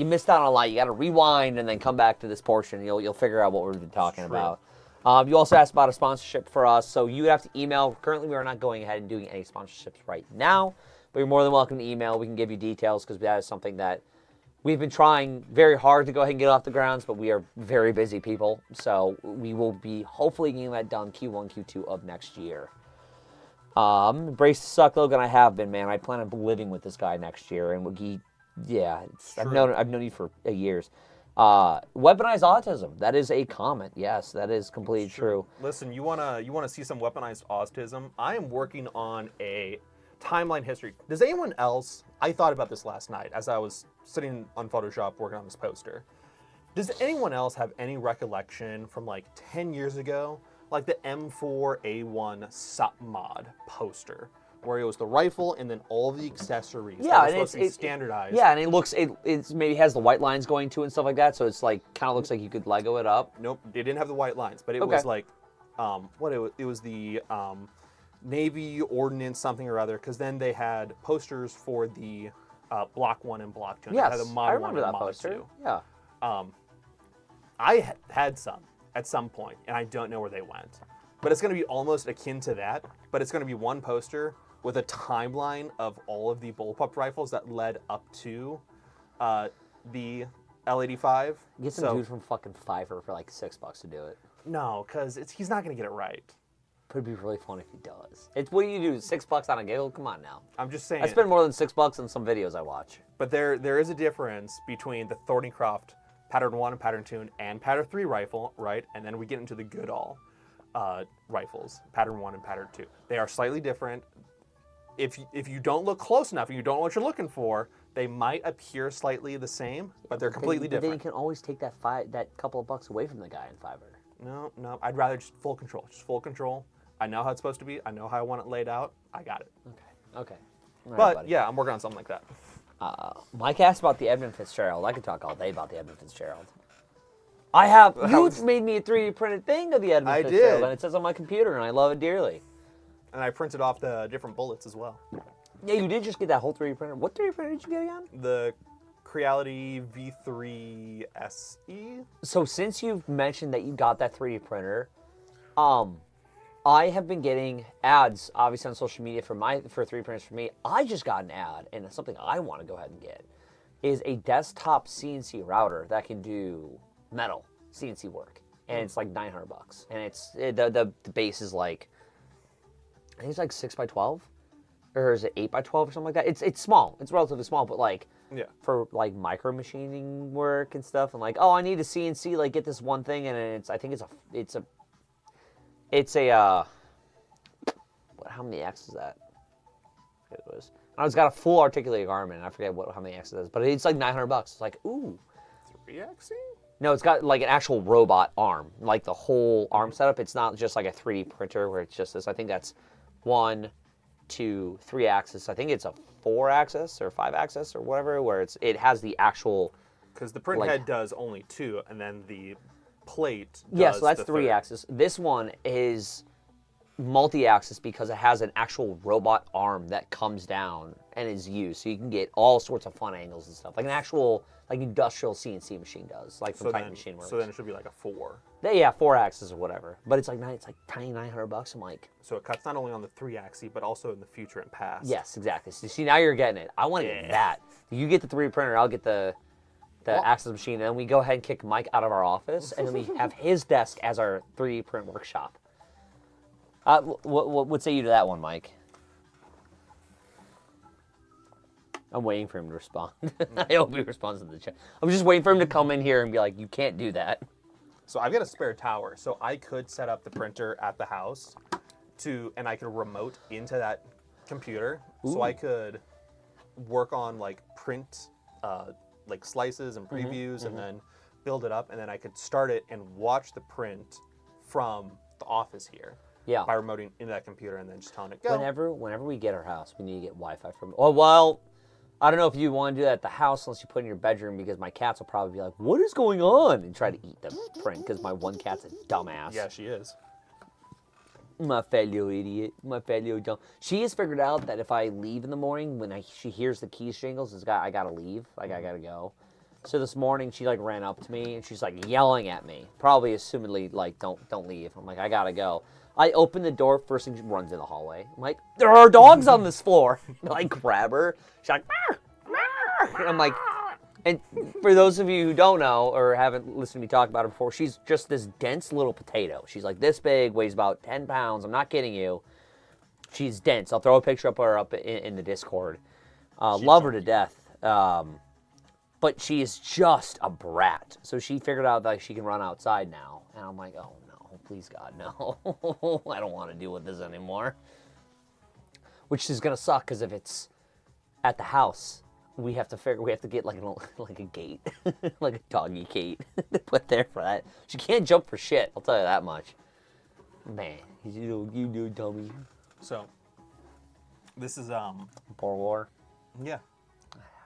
missed out on a lot. You got to rewind and then come back to this portion. You'll figure out what we've been talking about. You also asked about a sponsorship for us, so you have to email. Currently, we are not going ahead and doing any sponsorships right now, but you're more than welcome to email. We can give you details because that is something that we've been trying very hard to go ahead and get off the grounds, but we are very busy people, so we will be hopefully getting that done Q1, Q2 of next year. Brace to suck, Logan. I have been, man. I plan on living with this guy next year, and I've known you for years. Weaponized autism. That is a comment. Yes, that is completely true. Listen, you wanna see some weaponized autism? I am working on a timeline history. Does anyone else? I thought about this last night as I was sitting on Photoshop working on this poster. Does anyone else have any recollection from like 10 years ago, like the M4A1 SUP mod poster, where it was the rifle and then all the accessories that were supposed to be standardized? Yeah, and it maybe has the white lines going to it and stuff like that, so it's like kind of looks like you could Lego it up. Nope, they didn't have the white lines, but it was like, it was the Navy Ordnance something or other, because then they had posters for the Block 1 and Block 2. Yes, they had the Mod I remember 1 and that Mod poster. 2. Yeah. I had some, at some point, and I don't know where they went. But it's going to be almost akin to that, but it's going to be one poster with a timeline of all of the bullpup rifles that led up to the L85. Get some dude from fucking Fiverr for like $6 to do it. No, because he's not going to get it right. But it'd be really fun if he does. It's what do you do? $6 on a giggle? Come on now. I'm just saying. I spend more than $6 on some videos I watch. But there is a difference between the Thornycroft Pattern 1 and Pattern 2 and Pattern 3 rifle, right? And then we get into the Goodall rifles, Pattern 1 and Pattern 2. They are slightly different. If you don't look close enough and you don't know what you're looking for, they might appear slightly the same, but they're completely different. Then you can always take that couple of bucks away from the guy in Fiverr. No, I'd rather just full control. Just full control. I know how it's supposed to be. I know how I want it laid out. I got it. Okay. All but right, yeah, I'm working on something like that. Mike asked about the Edmund Fitzgerald. I could talk all day about the Edmund Fitzgerald. I have. You made me a 3D printed thing of the Edmund Fitzgerald, did. and it says on my computer, and I love it dearly. And I printed off the different bullets as well. Yeah, you did just get that whole 3D printer. What 3D printer did you get again? The Creality V3 SE. So since you've mentioned that you got that 3D printer, I have been getting ads, obviously on social media for 3D printers for me. I just got an ad, and it's something I want to go ahead and get, is a desktop CNC router that can do metal CNC work, and it's like $900, and the base is like, I think it's like 6x12, or is it 8x12 or something like that? It's small. It's relatively small, but like for like micro machining work and stuff, and like, oh, I need a CNC, like get this one thing, and I think it's a how many X's is that? I forget what it was. It's got a full articulated garment, and I forget how many X's it is, but it's like $900. It's like, ooh. 3X? No, it's got like an actual robot arm, like the whole arm setup. It's not just like a 3D printer where it's just this. I think that's 1, 2, 3 axis. I think it's a 4 axis or 5 axis or whatever, where it has the actual. Because the print head does only 2, and then the plate. Yeah, so that's 3 axis. This one is multi-axis because it has an actual robot arm that comes down and is used, so you can get all sorts of fun angles and stuff, like an actual like industrial CNC machine does, like from Titan Machine Works. So then it should be like a 4. Yeah, 4 axis or whatever. But it's like tiny $900. I'm like. So it cuts not only on the 3 axis, but also in the future and past. Yes, exactly. So see, now you're getting it. I want to get that. You get the 3D printer. I'll get the axis machine, and then we go ahead and kick Mike out of our office, and then we have his desk as our 3D print workshop. What say you to that one, Mike? I'm waiting for him to respond. I hope he responds to the chat. I'm just waiting for him to come in here and be like, you can't do that. So I've got a spare tower, so I could set up the printer at the house and I could remote into that computer. Ooh. So I could work on like print like slices and previews and then build it up, and then I could start it and watch the print from the office here. Yeah. By remoting into that computer and then just telling it go. Whenever we get our house, we need to get Wi-Fi from. Oh well, I don't know if you want to do that at the house unless you put it in your bedroom, because my cats will probably be like, "What is going on?" and try to eat the print, because my one cat's a dumbass. Yeah, she is. My fellow idiot. My fellow dumb. She has figured out that if I leave in the morning, when she hears the keys jingles, I gotta leave. Like, I gotta go. So this morning, she like ran up to me and she's like yelling at me, probably assumedly like, don't leave. I'm like, I gotta go. I open the door, first thing she runs in the hallway. I'm like, there are dogs on this floor. I like grab her. She's like, "Marr, marr." And I'm like, and for those of you who don't know or haven't listened to me talk about her before, she's just this dense little potato. She's like this big, weighs about 10 pounds. I'm not kidding you. She's dense. I'll throw a picture of her up in the Discord. Love her to death. But she is just a brat. So she figured out that she can run outside now. And I'm like, oh no, please God, no. I don't want to deal with this anymore. Which is going to suck, because if it's at the house, we have to get like a gate, like a doggy gate to put there for that. She can't jump for shit, I'll tell you that much. Man, you do dummy. So, this is Boer War. Yeah,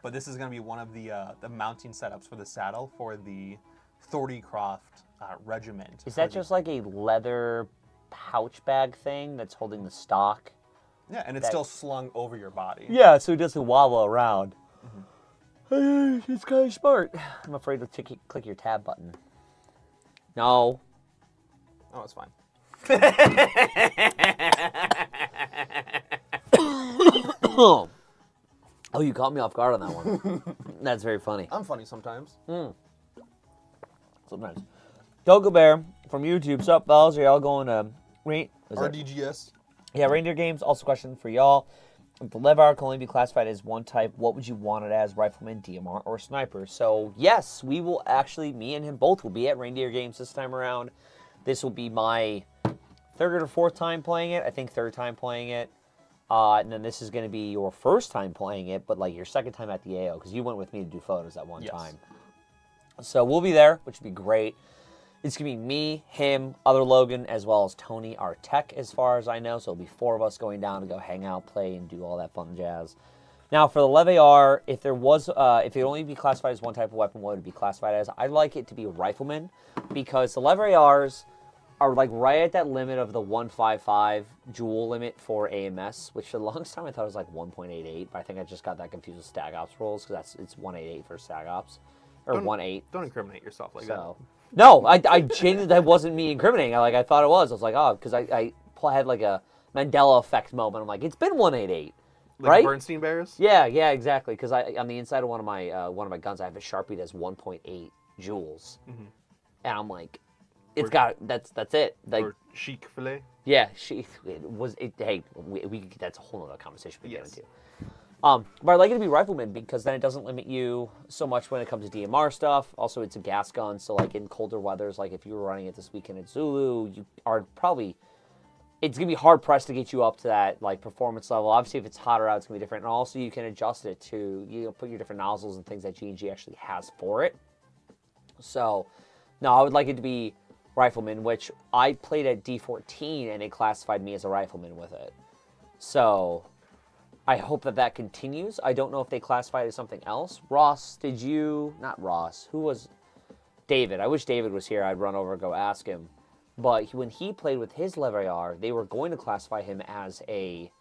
but this is gonna be one of the mounting setups for the saddle for the Thornycroft regiment. Is that just like a leather pouch bag thing that's holding the stock? Yeah, and it's still slung over your body. Yeah, so it doesn't wobble around. It's kind of smart. I'm afraid to click your tab button. No. Oh, it's fine. Oh, you caught me off guard on that one. That's very funny. I'm funny sometimes. Sometimes. Gogo Bear from YouTube. Sup, fellas? Are y'all going to RDGS. Yeah, reindeer games. Also, question for y'all. If the Levar can only be classified as one type, what would you want it as? Rifleman, DMR, or sniper? So, yes, we will actually, me and him both will be at reindeer games this time around. This will be my third or fourth time playing it. I think third time playing it. And then this is going to be your first time playing it, but like your second time at the AO, because you went with me to do photos at one time. So we'll be there, which would be great. It's going to be me, him, other Logan, as well as Tony, our tech, as far as I know. So it'll be 4 of us going down to go hang out, play, and do all that fun jazz. Now, for the Lev AR, if there was, if it only be classified as one type of weapon, what would it be classified as? I'd like it to be a rifleman, because the Lev ARs are like right at that limit of the 155 joule limit for AMS, which for the longest time I thought it was like 1.88, but I think I just got that confused with Stag Ops rolls, because it's 188 for Stag Ops, or 1.8. Don't incriminate yourself like that. No, I genuinely, that wasn't me incriminating. I thought it was. I was like, oh, because I had like a Mandela effect moment. I'm like, it's been 188, like right? Bernstein Bears? Yeah, exactly. Because on the inside of one of my guns, I have it sharpied as 1.8 joules, and I'm like, that's it. Like, or chic filet? Yeah, hey, that's a whole other conversation we get into. But I'd like it to be rifleman, because then it doesn't limit you so much when it comes to DMR stuff. Also, it's a gas gun, so like in colder weathers, like if you were running it this weekend at Zulu, you are probably, it's gonna be hard pressed to get you up to that like performance level. Obviously, if it's hotter out, it's gonna be different, and also you can adjust it to put your different nozzles and things that G&G actually has for it. So, no, I would like it to be rifleman, which I played at D14 and they classified me as a rifleman with it. So I hope that continues. I don't know if they classified it as something else. Ross, not Ross, who was David? I wish David was here. I'd run over and go ask him. But when he played with his Lev AR, they were going to classify him as a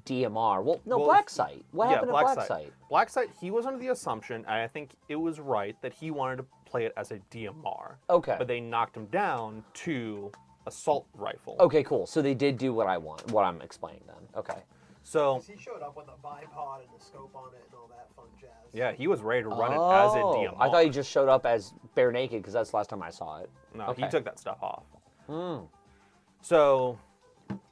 DMR. Black Sight. What happened to Black Sight? Black Sight, he was under the assumption, and I think it was right, that he wanted to play it as a DMR. Okay. But they knocked him down to assault rifle. Okay, cool. So they did do what I want, what I'm explaining then. Okay. So he showed up with a bipod and a scope on it and all that fun jazz. Yeah, he was ready to run it as a DMR. I thought he just showed up as bare naked, because that's the last time I saw it. No, he took that stuff off. So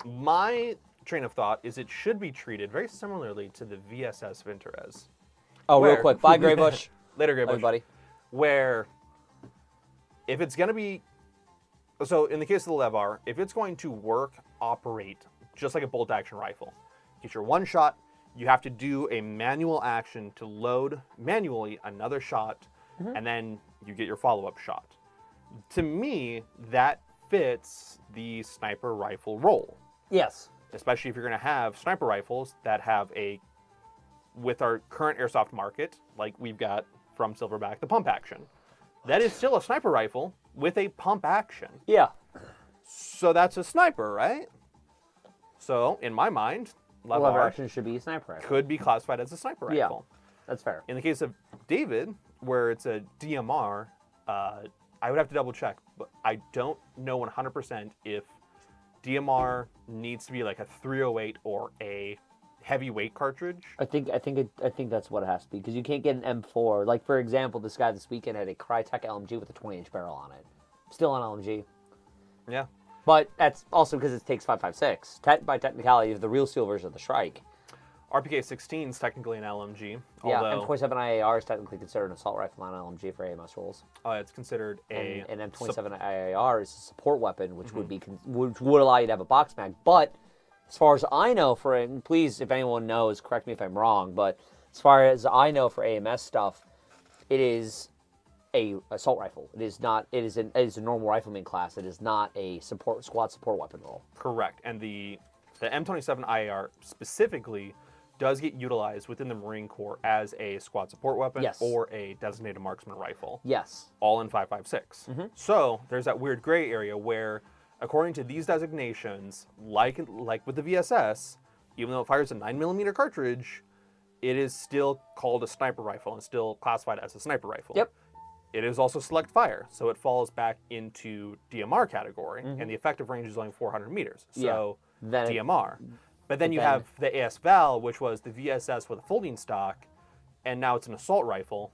my train of thought is it should be treated very similarly to the VSS Vinterez. Oh, real quick. Bye, Graybush. Later, Graybush. Everybody. Where if it's going to be... So in the case of the Levar, if it's going to operate just like a bolt-action rifle, get your one shot, you have to do a manual action to load manually another shot, and then you get your follow-up shot. To me, that fits the sniper rifle role. Yes. Especially if you're going to have sniper rifles that have with our current airsoft market, like we've got from Silverback, the pump action. That is still a sniper rifle with a pump action. Yeah. So that's a sniper, right? So, in my mind, lever action should be a sniper rifle. Could be classified as a sniper rifle. Yeah, that's fair. In the case of David, where it's a DMR, I would have to double check, but I don't know 100% if DMR needs to be like a 308 or a heavyweight cartridge. I think that's what it has to be, because you can't get an M4. Like, for example, this guy this weekend had a Crytek LMG with a 20-inch barrel on it. Still an LMG. Yeah. But that's also because it takes 5.56. By technicality, the real steel version of the Shrike. RPK-16 is technically an LMG. Yeah, M27 IAR is technically considered an assault rifle on LMG for AMS rules. It's considered and M27 IAR is a support weapon, which which would allow you to have a box mag. But as far as I know, and please, if anyone knows, correct me if I'm wrong, but as far as I know for AMS stuff, it is a assault rifle. It is not. It is a normal rifleman class. It is not a squad support weapon role. Correct. And the M27 IAR specifically does get utilized within the Marine Corps as a squad support weapon or a designated marksman rifle. Yes. All in 5.56. So there's that weird gray area where, according to these designations, like with the VSS, even though it fires a 9mm cartridge, it is still called a sniper rifle and still classified as a sniper rifle. Yep. it is also select fire, so it falls back into DMR category, and the effective range is only 400 meters, so Then DMR. But then you have the AS Val, which was the VSS with a folding stock, and now it's an assault rifle.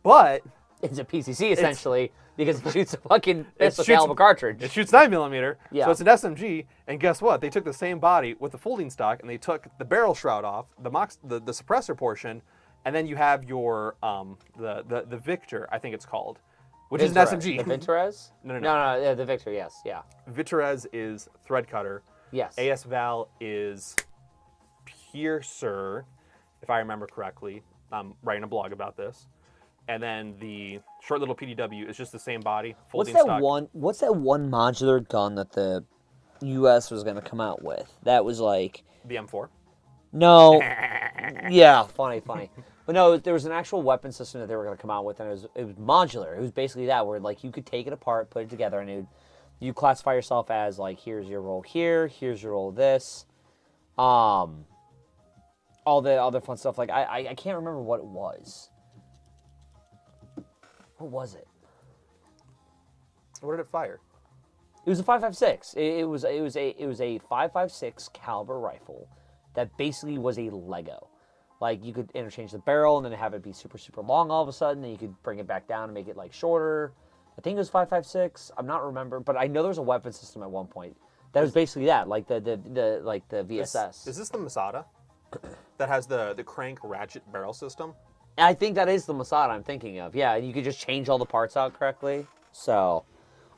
But it's a PCC essentially because it shoots a fucking pistol caliber cartridge. It shoots 9mm, Yeah. so it's an SMG. And guess what? They took the same body with the folding stock, and they took the barrel shroud off, the suppressor portion, and then you have your the Victor, I think it's called, which is an SMG. The Vintorez? No. Yeah, the Victor, yes, yeah. Vintorez is thread cutter. Yes. AS Val is Piercer, if I remember correctly. I'm writing a blog about this. And then the short little PDW is just the same body, folding stock. What's that one modular gun that the U.S. was going to come out with? That was like... The M4? No. Yeah, funny. But no, there was an actual weapon system that they were going to come out with, and it was modular. It was basically that, where like you could take it apart, put it together, and you classify yourself as like, here's your role here, here's your role this, all the other fun stuff. Like I can't remember what it was. What was it? What did it fire? It was a 5.56. It was a 5.56 caliber rifle that basically was a Lego. Like you could interchange the barrel and then have it be super long all of a sudden. Then you could bring it back down and make it like shorter. I think it was 5.56. I'm not remember, but I know there was a weapon system at one point that was basically that, like the VSS. Is this the Masada that has the crank ratchet barrel system? I think that is the Masada I'm thinking of. Yeah, you could just change all the parts out correctly. So,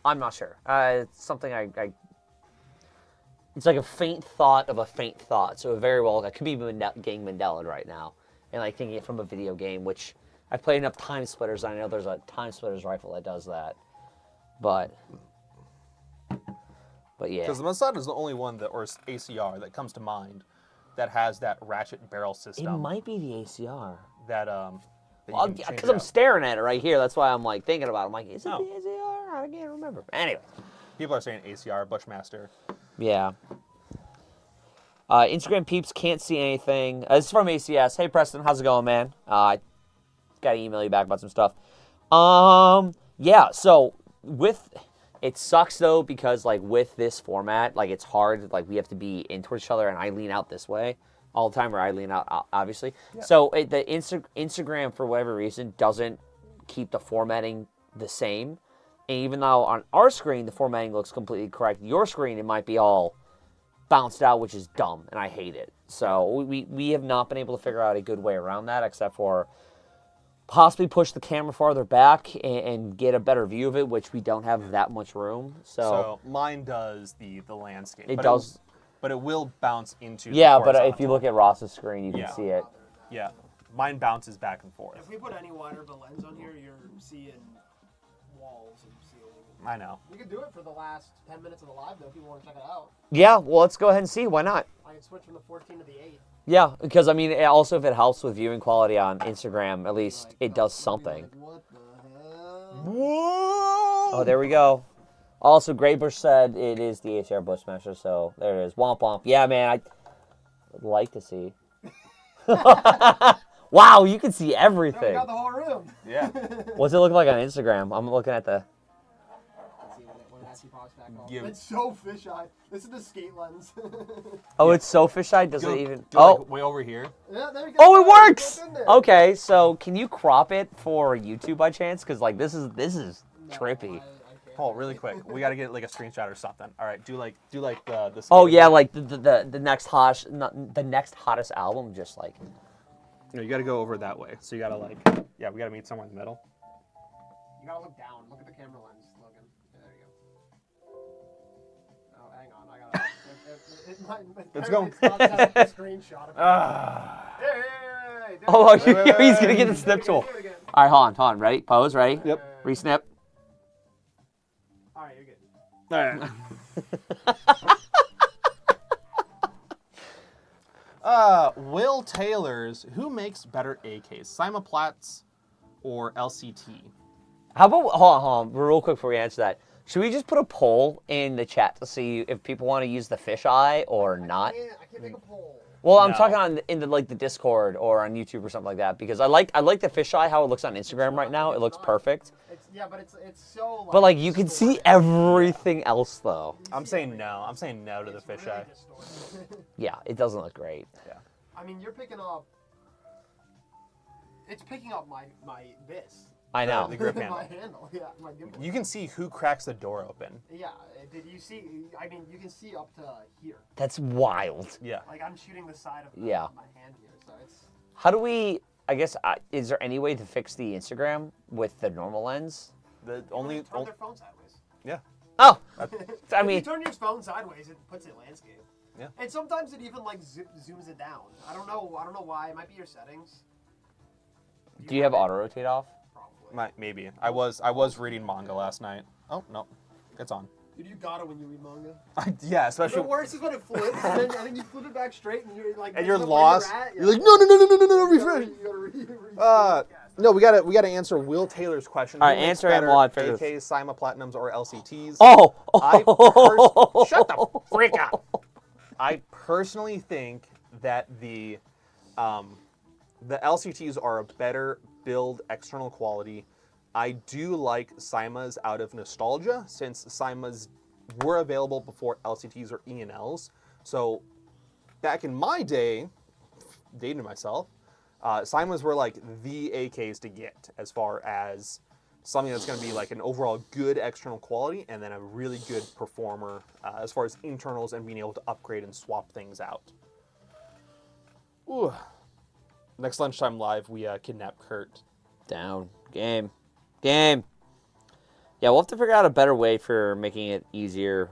I'm not sure. It's something I it's like a faint thought of a faint thought. So it very well, that could be getting Mandela right now. And like thinking it from a video game, which I've played enough Time Splitters, and I know there's a Time Splitters rifle that does that. But yeah. Because the Masada is the only one that, or ACR, that comes to mind that has that ratchet barrel system. It might be the ACR. Well, because I'm staring at it right here. That's why I'm like thinking about it. I'm like, is it the ACR? I can't remember. Anyway. People are saying ACR, Bushmaster. Yeah. Instagram peeps can't see anything. This is from ACS. Hey, Preston, how's it going, man? I got to email you back about some stuff. Yeah, so it sucks, though, because, like, with this format, like, it's hard. Like, we have to be in towards each other, and I lean out this way all the time, or I lean out, obviously. Yeah. So the Instagram, for whatever reason, doesn't keep the formatting the same. And even though on our screen, the formatting looks completely correct, your screen, it might be all bounced out, which is dumb, and I hate it. So we have not been able to figure out a good way around that, except for possibly push the camera farther back and get a better view of it, which we don't have that much room. So mine does the landscape. It does. But it will bounce into yeah, but if you look at Ross's screen, you can see it. Yeah, mine bounces back and forth. If we put any wider of a lens on here, you're seeing walls and ceiling. I know. We could do it for the last 10 minutes of the live, though, if you want to check it out. Yeah, well, let's go ahead and see. Why not? I can switch from the 14 to the 8. Yeah, because, I mean, also if it helps with viewing quality on Instagram, at least it does something. Like, what the hell? Whoa! Oh, there we go. Also, Graybush said it is the ACR Bushmaster, so there it is. Womp womp. Yeah, man, I'd like to see. Wow, you can see everything. So we got the whole room. Yeah. What's it look like on Instagram? I'm looking at the... Let's see when it actually pops back on. It's so fisheye. This is the skate lens. Oh, it's so fisheye? Does it even... Like way over here. Yeah, there we go. Oh, it works! Okay, so can you crop it for YouTube by chance? Because, like, this is trippy. Paul, really quick. We got to get like a screenshot or something. All right, do like the oh yeah, like the next hottest album, just like. No, you got to go over that way. So you got to we got to meet somewhere in the middle. You got to look down. Look at the camera lens, Logan. Yeah, there you go. Oh, hang on. I got it. Let's go. A screenshot of it. Hey, oh, he's gonna get the snip tool. All right, hold on. Ready? Pose. Ready? Yep. Resnip. All right, you're good. All right. Will Taylor's, who makes better AKs, Simaplatz or LCT? How about hold on, real quick before we answer that. Should we just put a poll in the chat to see if people want to use the fisheye or not? I can't make a poll. Well, I'm No. talking on into like the Discord or on YouTube or something like that because I like the fisheye how it looks on Instagram right now. It looks perfect. But it's so. Like, But like you can see everything else though. I'm saying no. I'm saying no to the fisheye. Yeah, it doesn't look great. Yeah. I mean, you're picking up. It's picking up my this. I know. The grip my handle. handle. Yeah, my gimbal. You can see who cracks the door open. Yeah. Did you see? I mean, you can see up to here. That's wild. Yeah. Like I'm shooting the side of Yeah. my hand here, so it's. How do we? I guess is there any way to fix the Instagram with the normal lens? The Only turn their phone sideways. Yeah. Oh, I If mean, you turn your phone sideways, it puts it landscape. Yeah. And sometimes it even like zooms it down. I don't know why. It might be your settings. do you have auto rotate off? Probably. Maybe. I was reading manga last night. Oh no, it's on. Dude, you got it when you read manga. Yeah, The especially. worst is when it flips, and then you flip it back straight, and you're like. And you're where lost. at. You're like, no, refresh. You gotta No, we gotta answer Will Taylor's question. All right, Who makes answer him better, while I figure this- AKs, Cyma Platinums, or LCTs? Oh, Shut the freak up. I personally think that the LCTs are a better build external quality. I do like Cymas out of nostalgia, since Cymas were available before LCTs or E&Ls. So back in my day, dating myself, Cymas were like the AKs to get as far as something that's going to be like an overall good external quality and then a really good performer as far as internals and being able to upgrade and swap things out. Ooh. Next lunchtime live, we kidnap Kurt. down. Game. Yeah, we'll have to figure out a better way for making it easier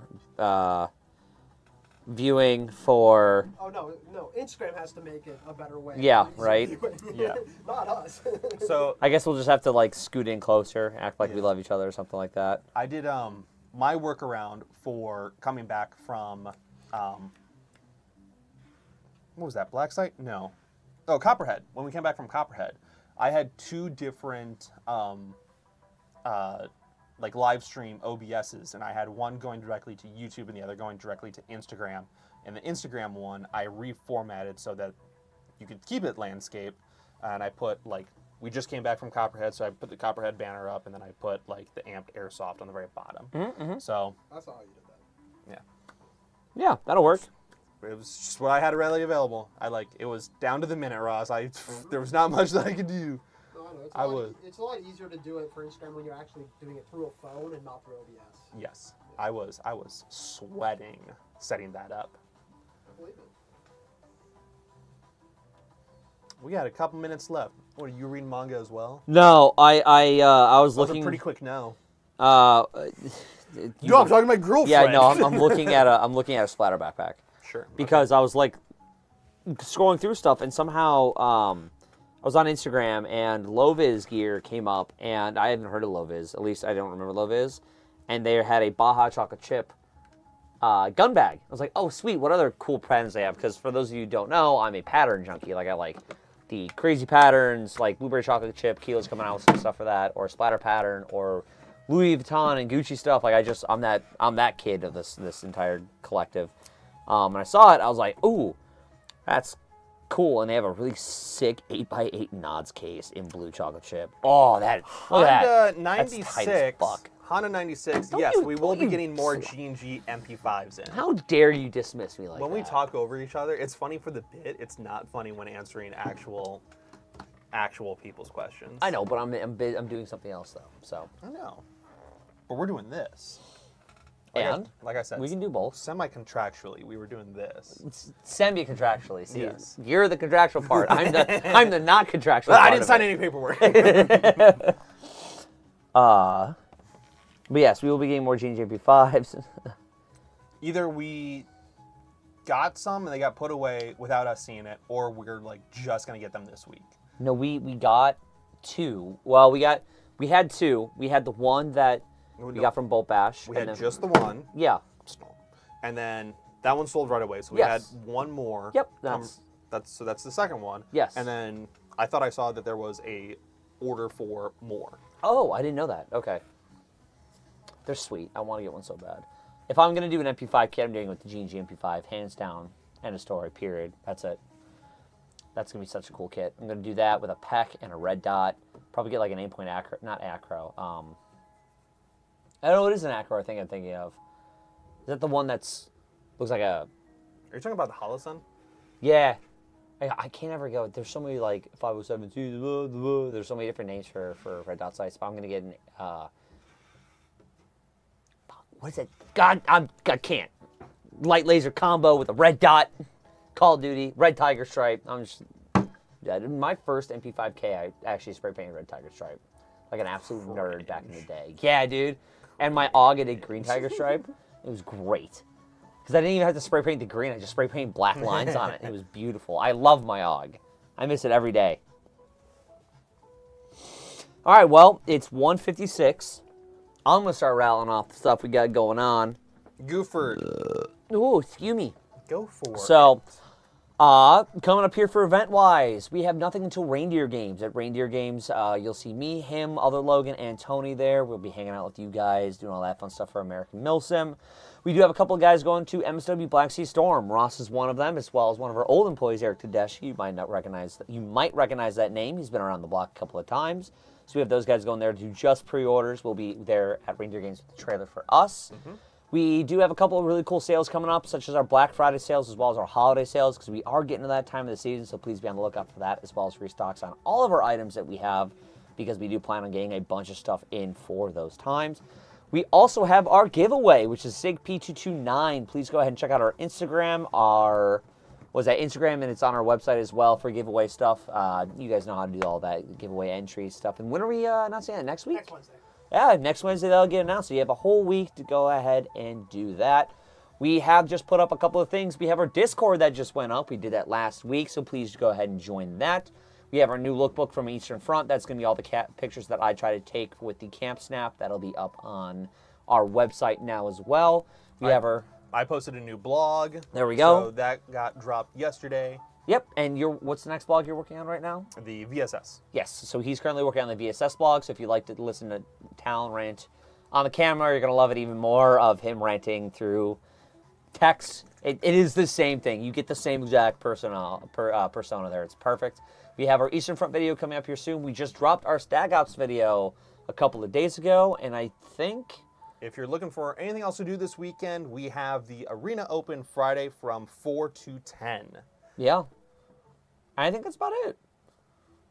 viewing for... Oh, no. Instagram has to make it a better way. Yeah, right? Yeah. Not us. So I guess we'll just have to like scoot in closer, act like we love each other or something like that. I did my workaround for coming back from what was that, Black Site? No. Oh, Copperhead. When we came back from Copperhead, I had two different like live stream OBSs, and I had one going directly to YouTube and the other going directly to Instagram. And the Instagram one I reformatted so that you could keep it landscape, and I put like, we just came back from Copperhead, so I put the Copperhead banner up, and then I put like the amped Airsoft on the very bottom. Mm-hmm. So That's how you did that. Yeah, that'll work. it was just what I had readily available. It was down to the minute, Ross. There was not much that I could do. No, I know. I would. It's a lot easier to do it for Instagram when you're actually doing it through a phone and not through OBS. Yes, I was sweating setting that up. I believe it. We got a couple minutes left. What, are you reading manga as well? No, I was That was looking. a pretty quick no. Uh, Yo, I'm talking to my girlfriend. yeah, no, I'm looking at a splatter backpack Sure. because I was like scrolling through stuff and somehow I was on Instagram and Loviz gear came up and I hadn't heard of Loviz. At least I don't remember Loviz, and they had a Baja chocolate chip gun bag. I was like, oh sweet, what other cool patterns they have? Because for those of you who don't know, I'm a pattern junkie. Like I like the crazy patterns, like blueberry chocolate chip. Kilo's coming out with some stuff for that, or splatter pattern, or Louis Vuitton and Gucci stuff. Like I'm that kid of this entire collective. And I saw it, I was like, ooh, that's cool. And they have a really sick 8x8 Nods case in blue chocolate chip. Oh, look at that. Honda 96. fuck. Honda 96. Don't Yes, you- we will don't be you getting more say- G&G MP5s in. How dare you dismiss me like When that? we talk over each other, it's funny for the bit. It's not funny when answering actual people's questions. I know, but I'm doing something else though. So I know. But we're doing this. and Like I said, we can do both. semi-contractually, we were doing this. Semi-contractually. See, Yes. you're the contractual part. I'm the not contractual. I part didn't of sign it. any paperwork. But yes, we will be getting more GNJP5s. Either we got some and they got put away without us seeing it, or we're like just gonna get them this week. No, we got two. Well, we had two. We had the one that we got from Bolt Bash. We and had then- just the one, Yeah. and then that one sold right away. So we Yes. had one more. Yep, That's the second one. Yes. And then I thought I saw that there was a order for more. Oh, I didn't know that. Okay. They're sweet. I want to get one so bad. If I'm going to do an MP5 kit, I'm doing it with the G&G MP5, hands down. End of story, period. That's it. That's going to be such a cool kit. I'm going to do that with a PEC and a red dot. Probably get like an 8-point acro, not acro. I don't know, it is an acro I think I'm thinking of. Is that the one that's, looks like a... Are you talking about the Holosun? Yeah. I can't ever go. There's so many like 507 there's so many different names for red dot sights, but I'm going to get an... what is it? God, I can't. Light laser combo with a red dot. Call of Duty, red tiger stripe. I'm just... Yeah, my first MP5K, I actually spray painted red tiger stripe. Like an absolute nerd back in the day. Yeah, dude. And my AUG, I did green tiger stripe. It was great. Because I didn't even have to spray paint the green. I just spray painted black lines on it. It was beautiful. I love my AUG. I miss it every day. All right, well, it's 1:56. I'm going to start rattling off the stuff we got going on. Gooford. Ooh, excuse me. Go for it. So, coming up here for event-wise, we have nothing until Reindeer Games. At Reindeer Games, you'll see me, him, other Logan, and Tony there. We'll be hanging out with you guys, doing all that fun stuff for American Milsim. We do have a couple of guys going to MSW Black Sea Storm. Ross is one of them, as well as one of our old employees, Eric Tedeschi. You might recognize that name. He's been around the block a couple of times. So we have those guys going there to do just pre-orders. We'll be there at Reindeer Games with the trailer for us. Mm-hmm. We do have a couple of really cool sales coming up, such as our Black Friday sales as well as our holiday sales, because we are getting to that time of the season, so please be on the lookout for that, as well as restocks on all of our items that we have, because we do plan on getting a bunch of stuff in for those times. We also have our giveaway, which is SIGP229. Please go ahead and check out our Instagram, Instagram, and it's on our website as well for giveaway stuff. You guys know how to do all that giveaway entry stuff. And when are we announcing that? Next week? Next Wednesday. Yeah, next Wednesday that'll get announced. So you have a whole week to go ahead and do that. We have just put up a couple of things. We have our Discord that just went up. We did that last week, so please go ahead and join that. We have our new lookbook from Eastern Front. That's going to be all the pictures that I try to take with the Camp Snap. That'll be up on our website now as well. I posted a new blog. There we go. So that got dropped yesterday. Yep, and what's the next blog you're working on right now? The VSS. Yes, so he's currently working on the VSS blog, so if you like to listen to Talon rant on the camera, you're going to love it even more of him ranting through text. It is the same thing. You get the same exact persona there. It's perfect. We have our Eastern Front video coming up here soon. We just dropped our Stag Ops video a couple of days ago, and I think... If you're looking for anything else to do this weekend, we have the Arena Open Friday from 4 to 10. Yeah. I think that's about it.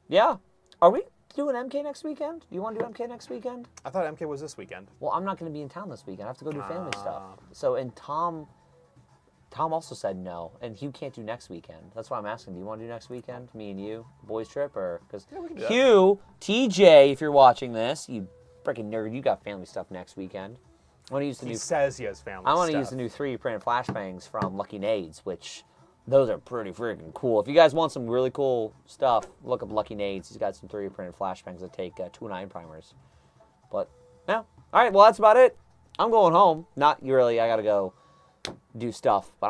Yeah. Are we doing MK next weekend? Do you want to do MK next weekend? I thought MK was this weekend. Well, I'm not going to be in town this weekend. I have to go do family stuff. So, and Tom also said no, and Hugh can't do next weekend. That's why I'm asking. Do you want to do next weekend? Me and you? Boys trip? Or because Hugh, TJ, if you're watching this, you freaking nerd, you got family stuff next weekend. He says he has family stuff. I want to use the new 3D printed flashbangs from Lucky Nades, which... Those are pretty freaking cool. If you guys want some really cool stuff, look up Lucky Nades. He's got some 3D printed flashbangs that take 2.9 primers. But, yeah. All right, well, that's about it. I'm going home. Not really. I got to go do stuff. But